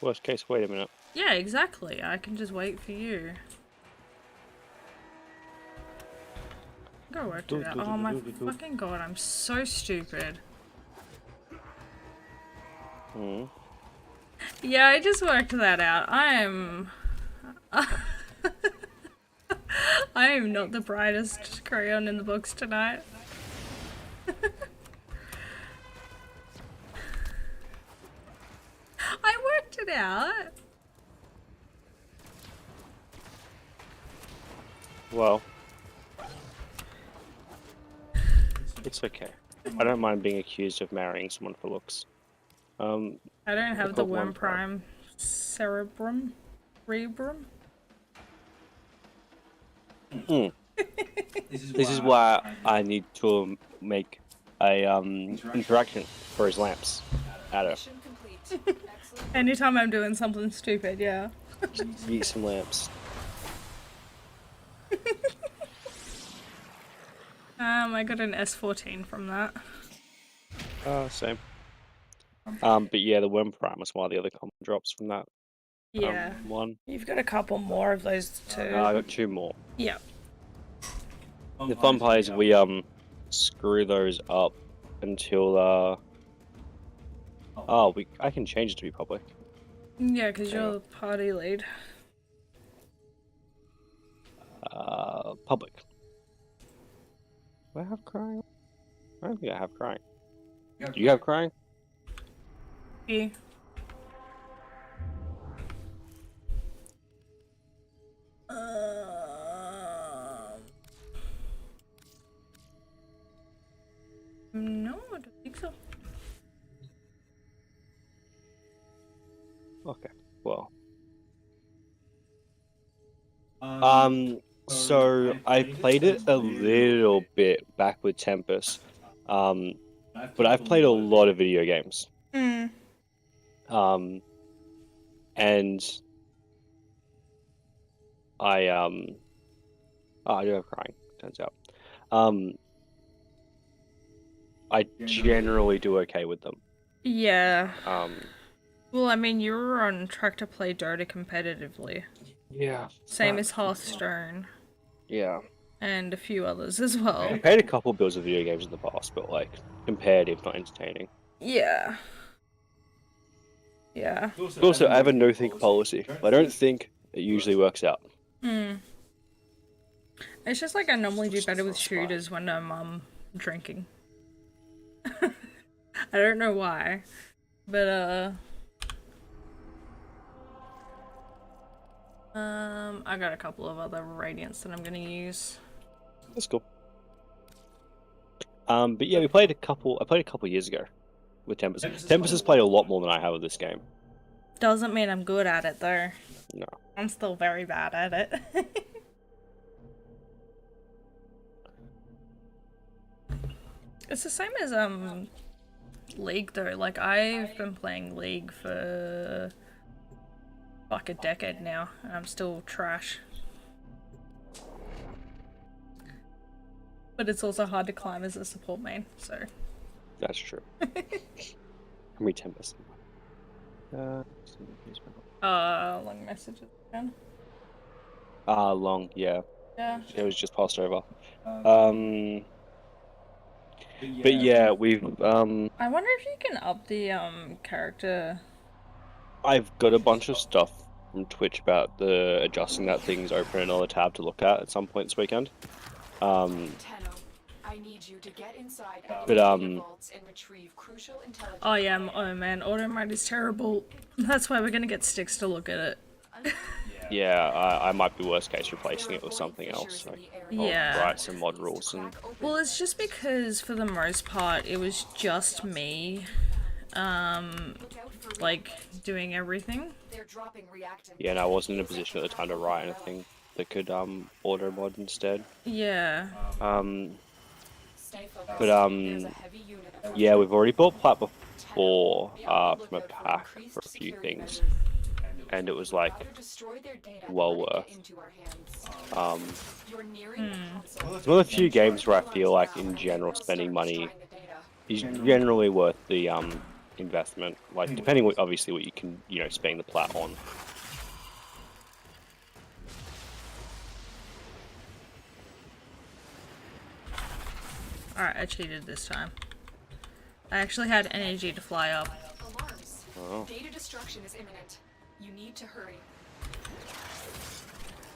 Worst case, wait a minute. Yeah, exactly. I can just wait for you. Go work it out. Oh my fucking god, I'm so stupid. Yeah, I just worked that out. I am not the brightest crayon in the books tonight. I worked it out. Well, it's okay. I don't mind being accused of marrying someone for looks. I don't have I've the got worm one prime cerebrum. This is why I need to make a interaction for his lamps. Adder. Mission complete. Excellent. Anytime I'm doing something stupid, yeah. Eat some lamps. I got an S14 from that. Same. But yeah, the worm prime is one of the other common drops from that. Yeah. One. You've got a couple more of those too. I got 2 more. Yeah. The fun part is we screw those up until I can change it to be public. Yeah, because you're the party lead. Public. Do I have crying? I don't think I have crying. Do you have crying? Yeah. No, I don't think so. Okay, well. So I played it a little bit back with Tempest, but I've played a lot of video games. And I do have crying, turns out. I generally do okay with them. Yeah. Um, Well, I mean, you were on track to play Dota competitively. yeah. Same as Hearthstone. Yeah. And a few others as well. I played a couple builds of video games in the past, but like competitive, not entertaining. Yeah. Yeah. Also, I have a no think policy. If I don't think, it usually works out. It's just like I normally do better with shooters when I'm drinking. I don't know why. But I got a couple of other radiants that I'm gonna use. That's cool. But yeah, I played a couple years ago with Tempest. Tempest has played a lot more than I have of this game. Doesn't mean I'm good at it though. No. I'm still very bad at it. It's the same as League though. Like I've been playing League for like a decade now and I'm still trash. But it's also hard to climb as a support main, so. That's true. How many Tempest? Long messages again. Long, yeah. Yeah. It was just passed over. But yeah, we've I wonder if you can up the character. I've got a bunch of stuff from Twitch about the adjusting that things open another tab to look at some point this weekend. Tenno, I need you to get inside But, vaults and retrieve crucial intelligence. Oh yeah, oh man, auto mode is terrible. That's why we're gonna get Sticks to look at it. Yeah, I might be worst case replacing it with something else. Like, Yeah. I'll write some mod rules and Well, it's just because for the most part it was just me, like doing everything. They're dropping reactant. yeah, and I wasn't in a position at the time to write anything that could auto mod instead. Yeah. Stay focused. But There's a heavy unit of yeah, we've already bought plat before from a pack for a few things, and it was like Either destroy their data well or get worth. into our hands. You're nearing the console. It's one of the few games where I feel like in general spending money Destroying the data. is generally worth the investment. Like depending what obviously what you can spend the plat on. Alright, I cheated this time. I actually had energy to fly up. Alarms. Oh. Data destruction is imminent. You need to hurry.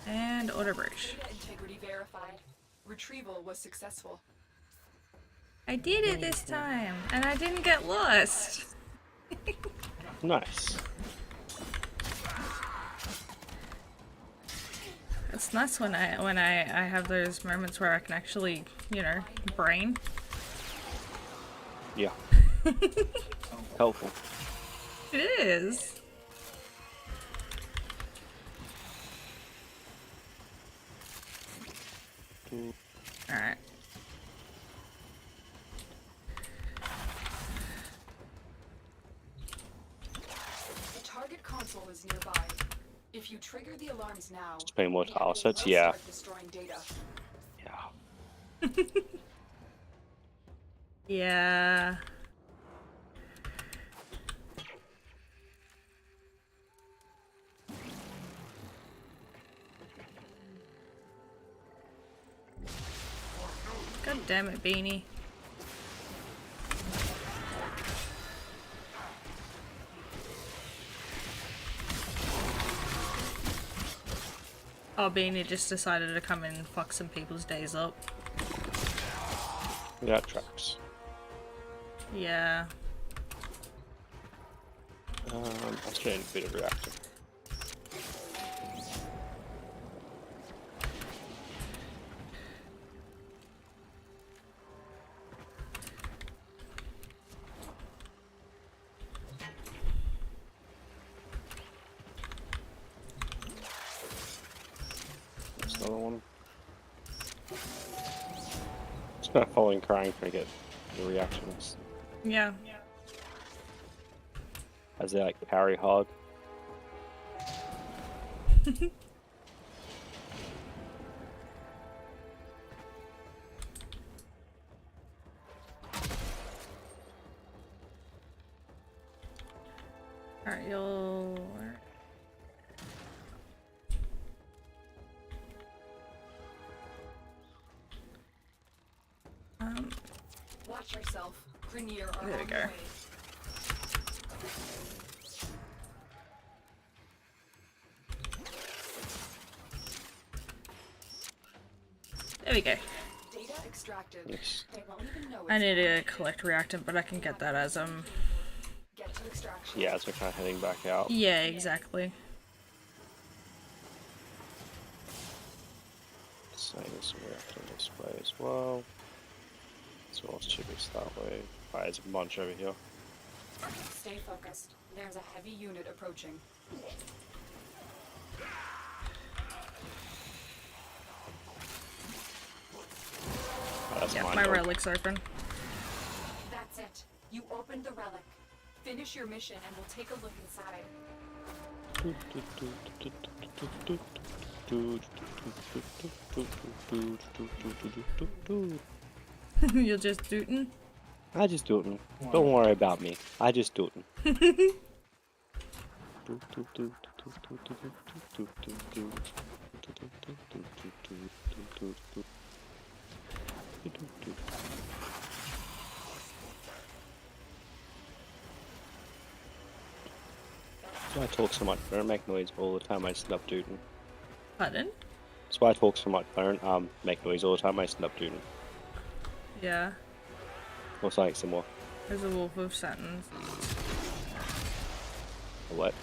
And auto breach. Data integrity verified. Retrieval was successful. I did it this time, and I didn't get lost. Nice. It's nice when I have those moments where I can actually, brain. Yeah. Helpful. It is. Alright. The target console is nearby. If you trigger the alarms now, Playing more the tile enemy sets, will yeah. start destroying data. Yeah. Yeah. God damn it, Beanie. Oh, Beanie just decided to come in and fuck some people's days up. Yeah, tracks. Yeah. I was getting a bit of reaction. That's another one. Just kind of following crying trying to get the reactions. Yeah. As they like parry hard. Alright, you'll... Watch yourself. Grenier are There we on go. the way. There we go. Data extracted. Yes. They won't even know I it's need to collect reactant, but I can get that as get to extraction. Yeah, so we're kind of heading back out. Yeah, exactly. Same as we're on this way as well. So what's cheapest that way? Alright, there's a bunch over here. Stay focused. There's a heavy unit approaching. Oh, that's Yeah, mine, my dog. relic's open. That's it. You opened the relic. Finish your mission and we'll take a look inside. You're just dootin'? I just do it. Don't worry about me. I just do it. That's why I talk so much. I don't make noise all the time. I stand up tooting. Pardon? That's why I talk so much. I don't make noise all the time. I stand up tooting. Yeah. Or something similar. There's a Wolf of Saturn. Or what?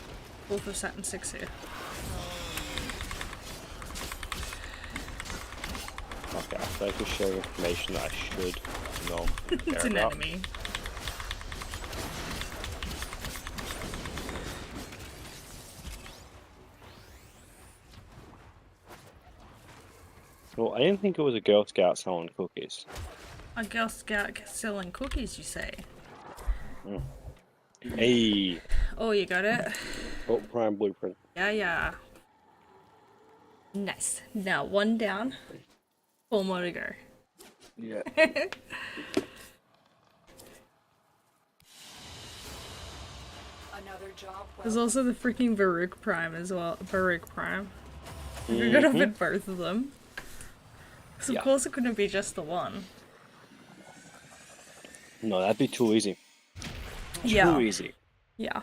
Wolf of Saturn 6 here. Okay, I feel like you're sharing information that I should not It's care an about. enemy. Well, I didn't think it was a Girl Scout selling cookies. A Girl Scout selling cookies, you say? Hey, Oh, you got it? oh, prime blueprint. Yeah, yeah. Nice. Now, one down. 4 more to go. Yeah. Another job well There's also the freaking Baruch Prime as well. Baruch Prime. We gotta fit both of them. So Yeah. of course it couldn't be just the one. No, that'd be too easy. Yeah. Too easy. Yeah.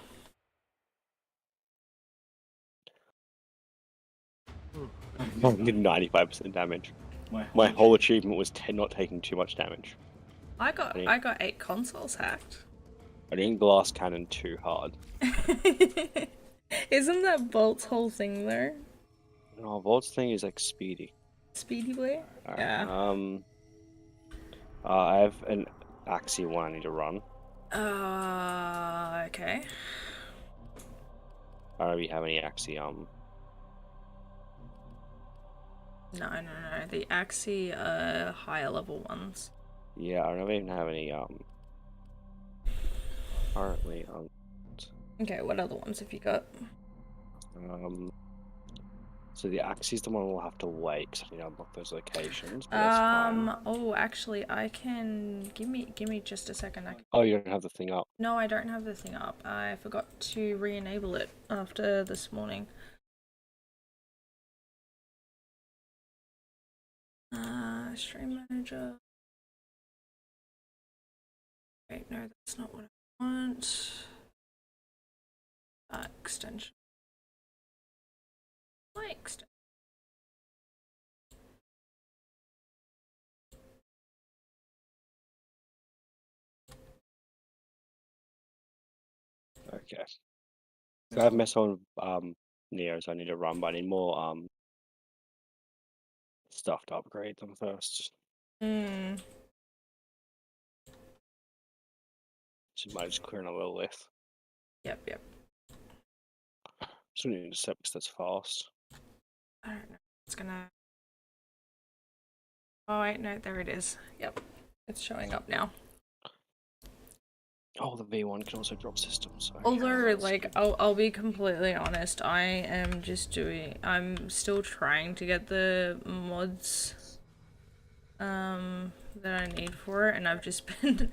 I did 95% damage. My whole achievement was not taking too much damage. I got 8 consoles hacked. I didn't glass cannon too hard. Isn't that Bolt's whole thing though? No, Volt's thing is like speedy. Speedy Boy? Alright, Yeah. I have an Axie one I need to run. Okay. I don't know if you have any Axie, No. The Axie higher level ones. yeah, I don't even have any, currently, Okay, what other ones have you got? so the Axie's the one we'll have to wait, because I need to unlock those locations, but that's fine. Oh, actually, I can... Give me just a second. Oh, you don't have the thing up. No, I don't have the thing up. I forgot to re-enable it after this morning. Stream manager. Wait, no, that's not what I want. Extension. My extension. Okay. So I have mess on Neo, so I need to run, but I need more stuff to upgrade them first. Hmm. So might just clear a little list. Yep. So we need to set because that's fast. I don't know. It's gonna... Oh wait, no, there it is. Yep. It's showing up now. Oh, the V1 can also drop systems. So Although, like, I'll be completely honest, I'm still trying to get the mods, that I need for it, and I've just been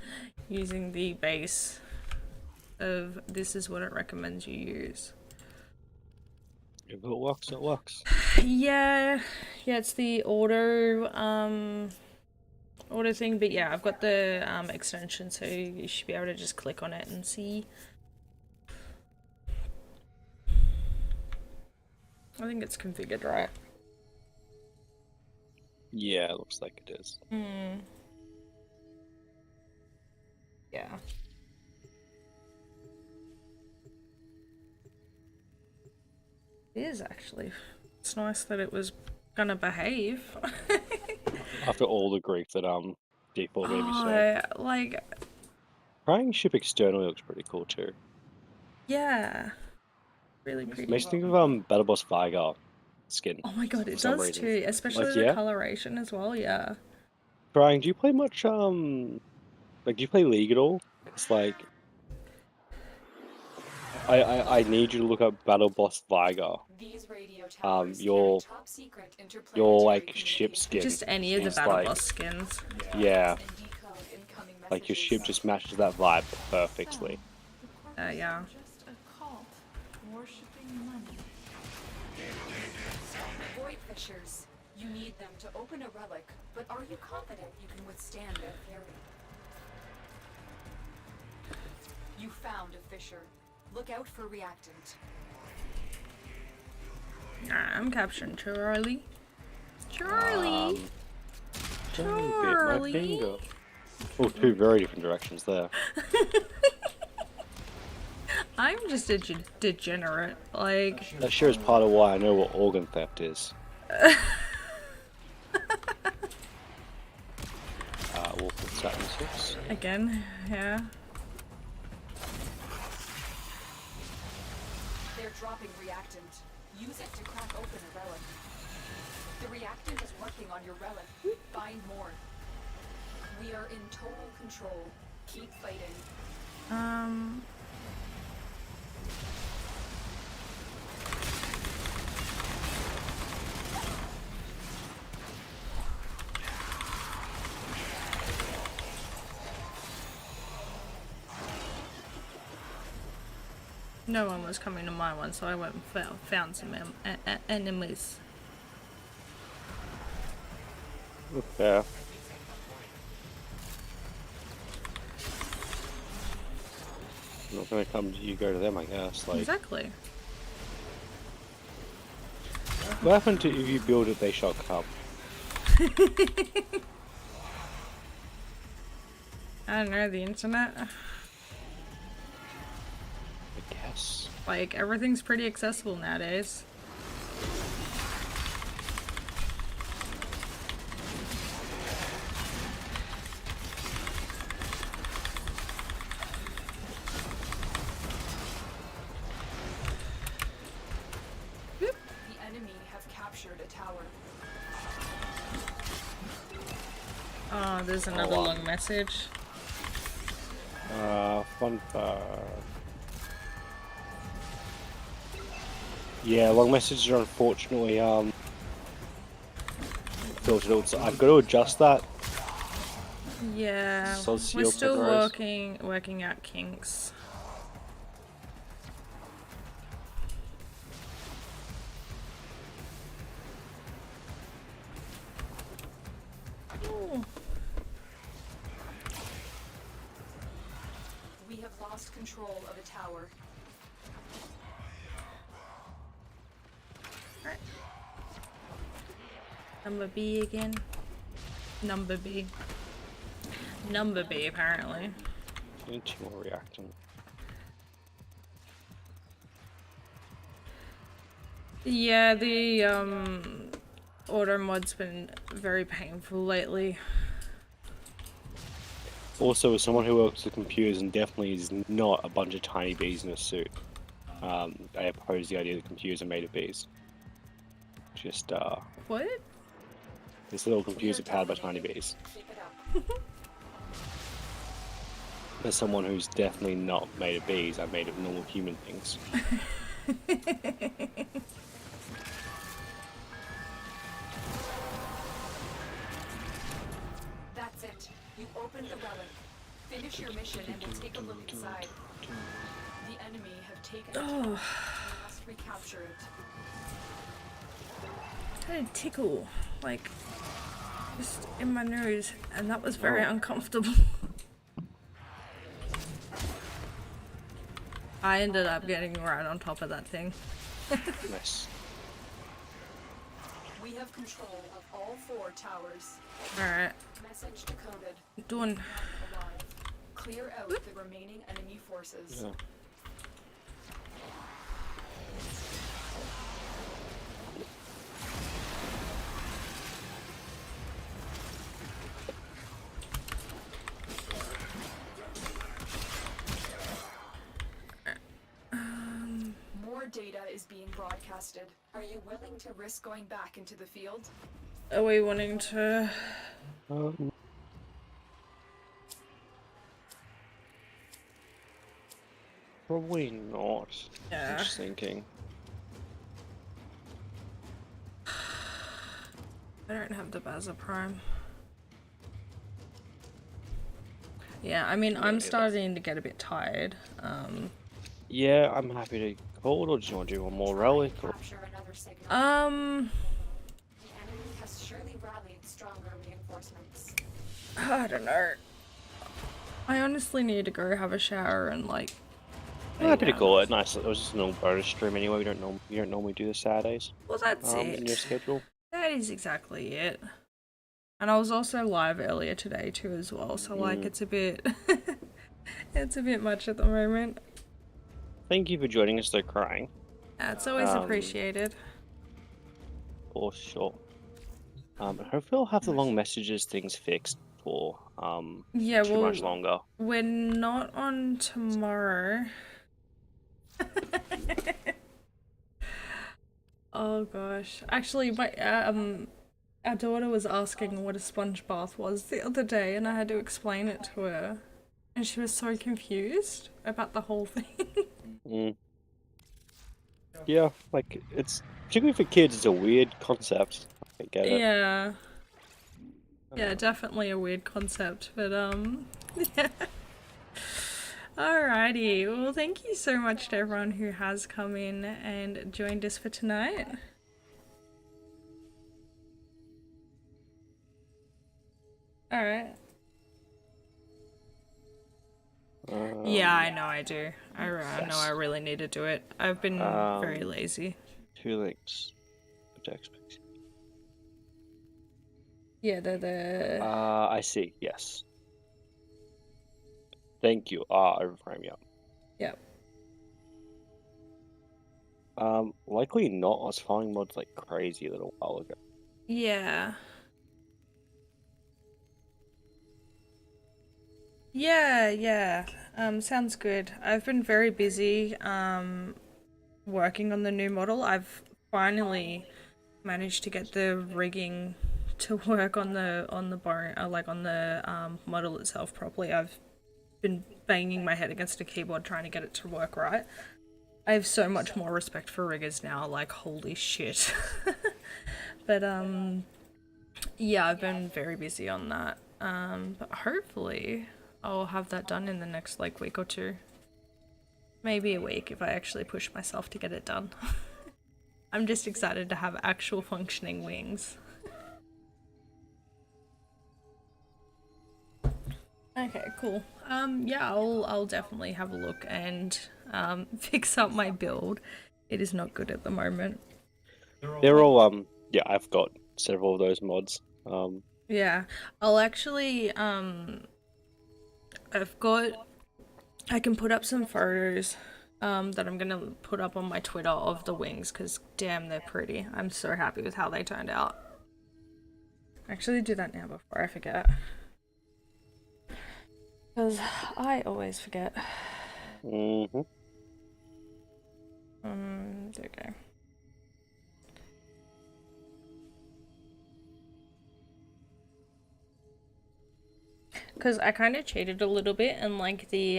using the base of this is what it recommends you use. If it works, it works. Yeah, it's the auto thing, but yeah, I've got the extension, so you should be able to just click on it and see. I think it's configured right. Yeah, it looks like it is. Yeah. It is actually. It's nice that it was gonna behave. After all the grief that default made me say. Like, Trying ship externally looks pretty cool too. yeah. Really pretty. Makes me think of Battle Boss Vigar skin. Oh my god, for it some does reason. too. Especially Like, the yeah? coloration as well, yeah. Brian, do you play much like do you play League at all? It's like I need you to look up Battle Boss Vigar. These radio towers your carry top secret like interplanetary ship skin Just any of the is Battle like Boss skins. yeah, and decode incoming like your ship messages. just matches that vibe perfectly. Yeah. Just a cult worshipping money. Void fissures. You need them to open a relic, but are you confident you can withstand their fury? You found a fissure. Look out for reactant. I'm capturing Charlie. Charlie! Bit my Charlie! finger. Oh, two very different directions there. I'm just a degenerate. Like, That sure is part of why I know what organ theft is. Wolf with Saturn 6. again, yeah. They're dropping reactant. Use it to crack open a relic. The reactant is working on your relic. Find more. We are in total control. Keep fighting. No one was coming to my one, so I went and found some enemies. Yeah. I'm not gonna come to you, go to them, I guess. Like, Exactly. what happened to if you build it, they shall come? I don't know, the internet. I guess. Like, everything's pretty accessible nowadays. The enemy have captured a tower. Oh, there's another long message. Fun fact. Yeah, long messages are unfortunately filtered out, so I've got to adjust that. Yeah, we're Socio still Pedro's. working out kinks. Ooh. We have lost control of a tower. Right. Number B again. Number B. Number B, apparently. Need two more reactant. Yeah, the auto mod's been very painful lately. Also, as someone who works with computers and definitely is not a bunch of tiny bees in a suit, I oppose the idea that computers are made of bees. Just, What? these little computers are powered by tiny bees. Keep it up. As someone who's definitely not made of bees, I'm made of normal human things. That's it. You opened the relic. Finish your mission and we'll take a look inside. taken it. Oh, We must recapture it. I had a tickle, like, just in my nose, and that was very uncomfortable. I ended up getting right on top of that thing. Nice. We have control of all 4 towers. Alright, Message decoded. doing. None alive. Clear out the remaining enemy forces. Yeah. More data is being broadcasted. Are you willing to risk going back into the field? Are we wanting to? Probably not. Yeah. I'm just thinking. I don't have the Baza Prime. Yeah, I mean, I'm starting to get a bit tired. Yeah, I'm happy to hold, or do you want to do one more relic? Or... Capture another signal. Um, The enemy has surely rallied stronger reinforcements. I don't know. I honestly need to go have a shower and like. I'm happy to call it. Nice. It was just a normal bonus stream anyway. You don't normally do the Saturdays. Well, that's in your it. schedule. That is exactly it. And I was also live earlier today too as well, so like it's a bit it's a bit much at the moment. Thank you for joining us though, crying. It's always appreciated. For sure. Hopefully I'll have the long messages things fixed for Yeah, too much longer. we're not on tomorrow. Oh gosh. Actually, my our daughter was asking what a sponge bath was the other day, and I had to explain it to her, and she was so confused about the whole thing. Yeah, like it's particularly for kids. It's a weird concept. I get it. Yeah. Yeah, definitely a weird concept, but yeah. Alrighty, well thank you so much to everyone who has come in and joined us for tonight. Alright. Yeah, I know I do. I know I really need to do it. I've been very lazy. 2 links. Protect space. Yeah, the I see, yes. Thank you. Overframe, yeah. Yep. Likely not. I was following mods like crazy a little while ago. Yeah. Yeah. Sounds good. I've been very busy working on the new model. I've finally managed to get the rigging to work on the bone, like on the model itself properly. I've been banging my head against a keyboard trying to get it to work right. I have so much more respect for riggers now, like holy shit. But yeah, I've been very busy on that. But hopefully I'll have that done in the next like week or two. Maybe a week if I actually push myself to get it done. I'm just excited to have actual functioning wings. Okay, cool. Yeah, I'll definitely have a look and fix up my build. It is not good at the moment. They're all yeah, I've got several of those mods. Yeah, I'll actually I can put up some photos that I'm gonna put up on my Twitter of the wings because damn they're pretty. I'm so happy with how they turned out. Actually do that now before I forget. Because I always forget. Mm-hmm. Okay. Because I kind of cheated a little bit and like the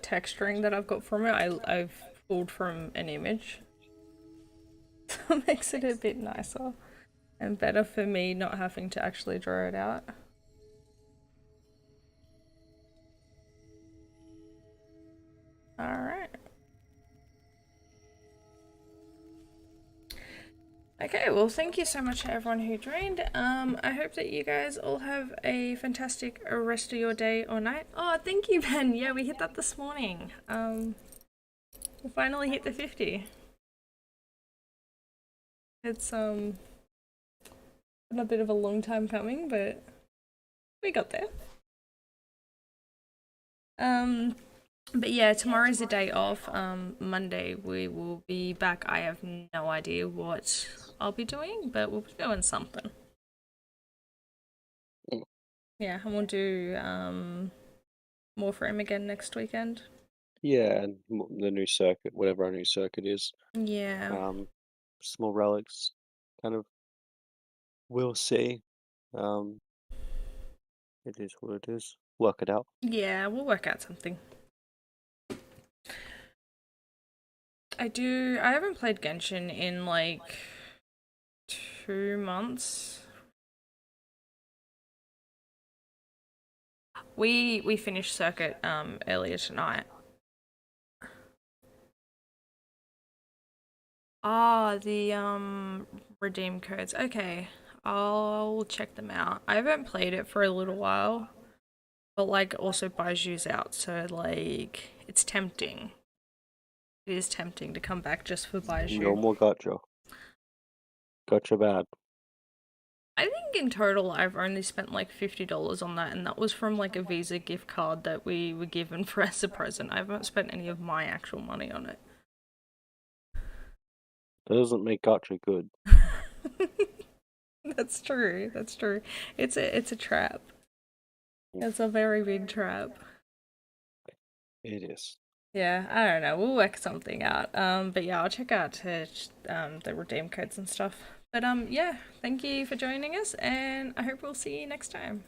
texturing that I've got from it, I've pulled from an image. So it makes it a bit nicer and better for me not having to actually draw it out. Okay, well, thank you so much to everyone who joined. I hope that you guys all have a fantastic rest of your day or night. Oh, thank you, Ben. Yeah, we hit that this morning. We finally hit the 50. It's been a bit of a long time coming, but we got there. But yeah, tomorrow's a day off. Monday we will be back. I have no idea what I'll be doing, but we'll be doing something. Mm. Yeah, and we'll do more frame again next weekend. Yeah, and the new circuit, whatever our new circuit is. Yeah. Small relics, kind of. We'll see. Um, it is what it is. Work it out. Yeah, we'll work out something. I haven't played Genshin in like 2 months. We finished circuit earlier tonight. Ah, the redeem codes. Okay. I'll check them out. I haven't played it for a little while, but like also Baiju's out, so like it's tempting. It is tempting to come back just for No Baiju. more gotcha. Gotcha bad. I think in total I've only spent like $50 on that, and that was from like a Visa gift card that we were given for as a present. I haven't spent any of my actual money on it. That doesn't make gotcha good. That's true. That's true. It's a trap. It's a very big trap. It is. Yeah, I don't know. We'll work something out. But yeah, I'll check out the redeem codes and stuff. But yeah, thank you for joining us, and I hope we'll see you next time.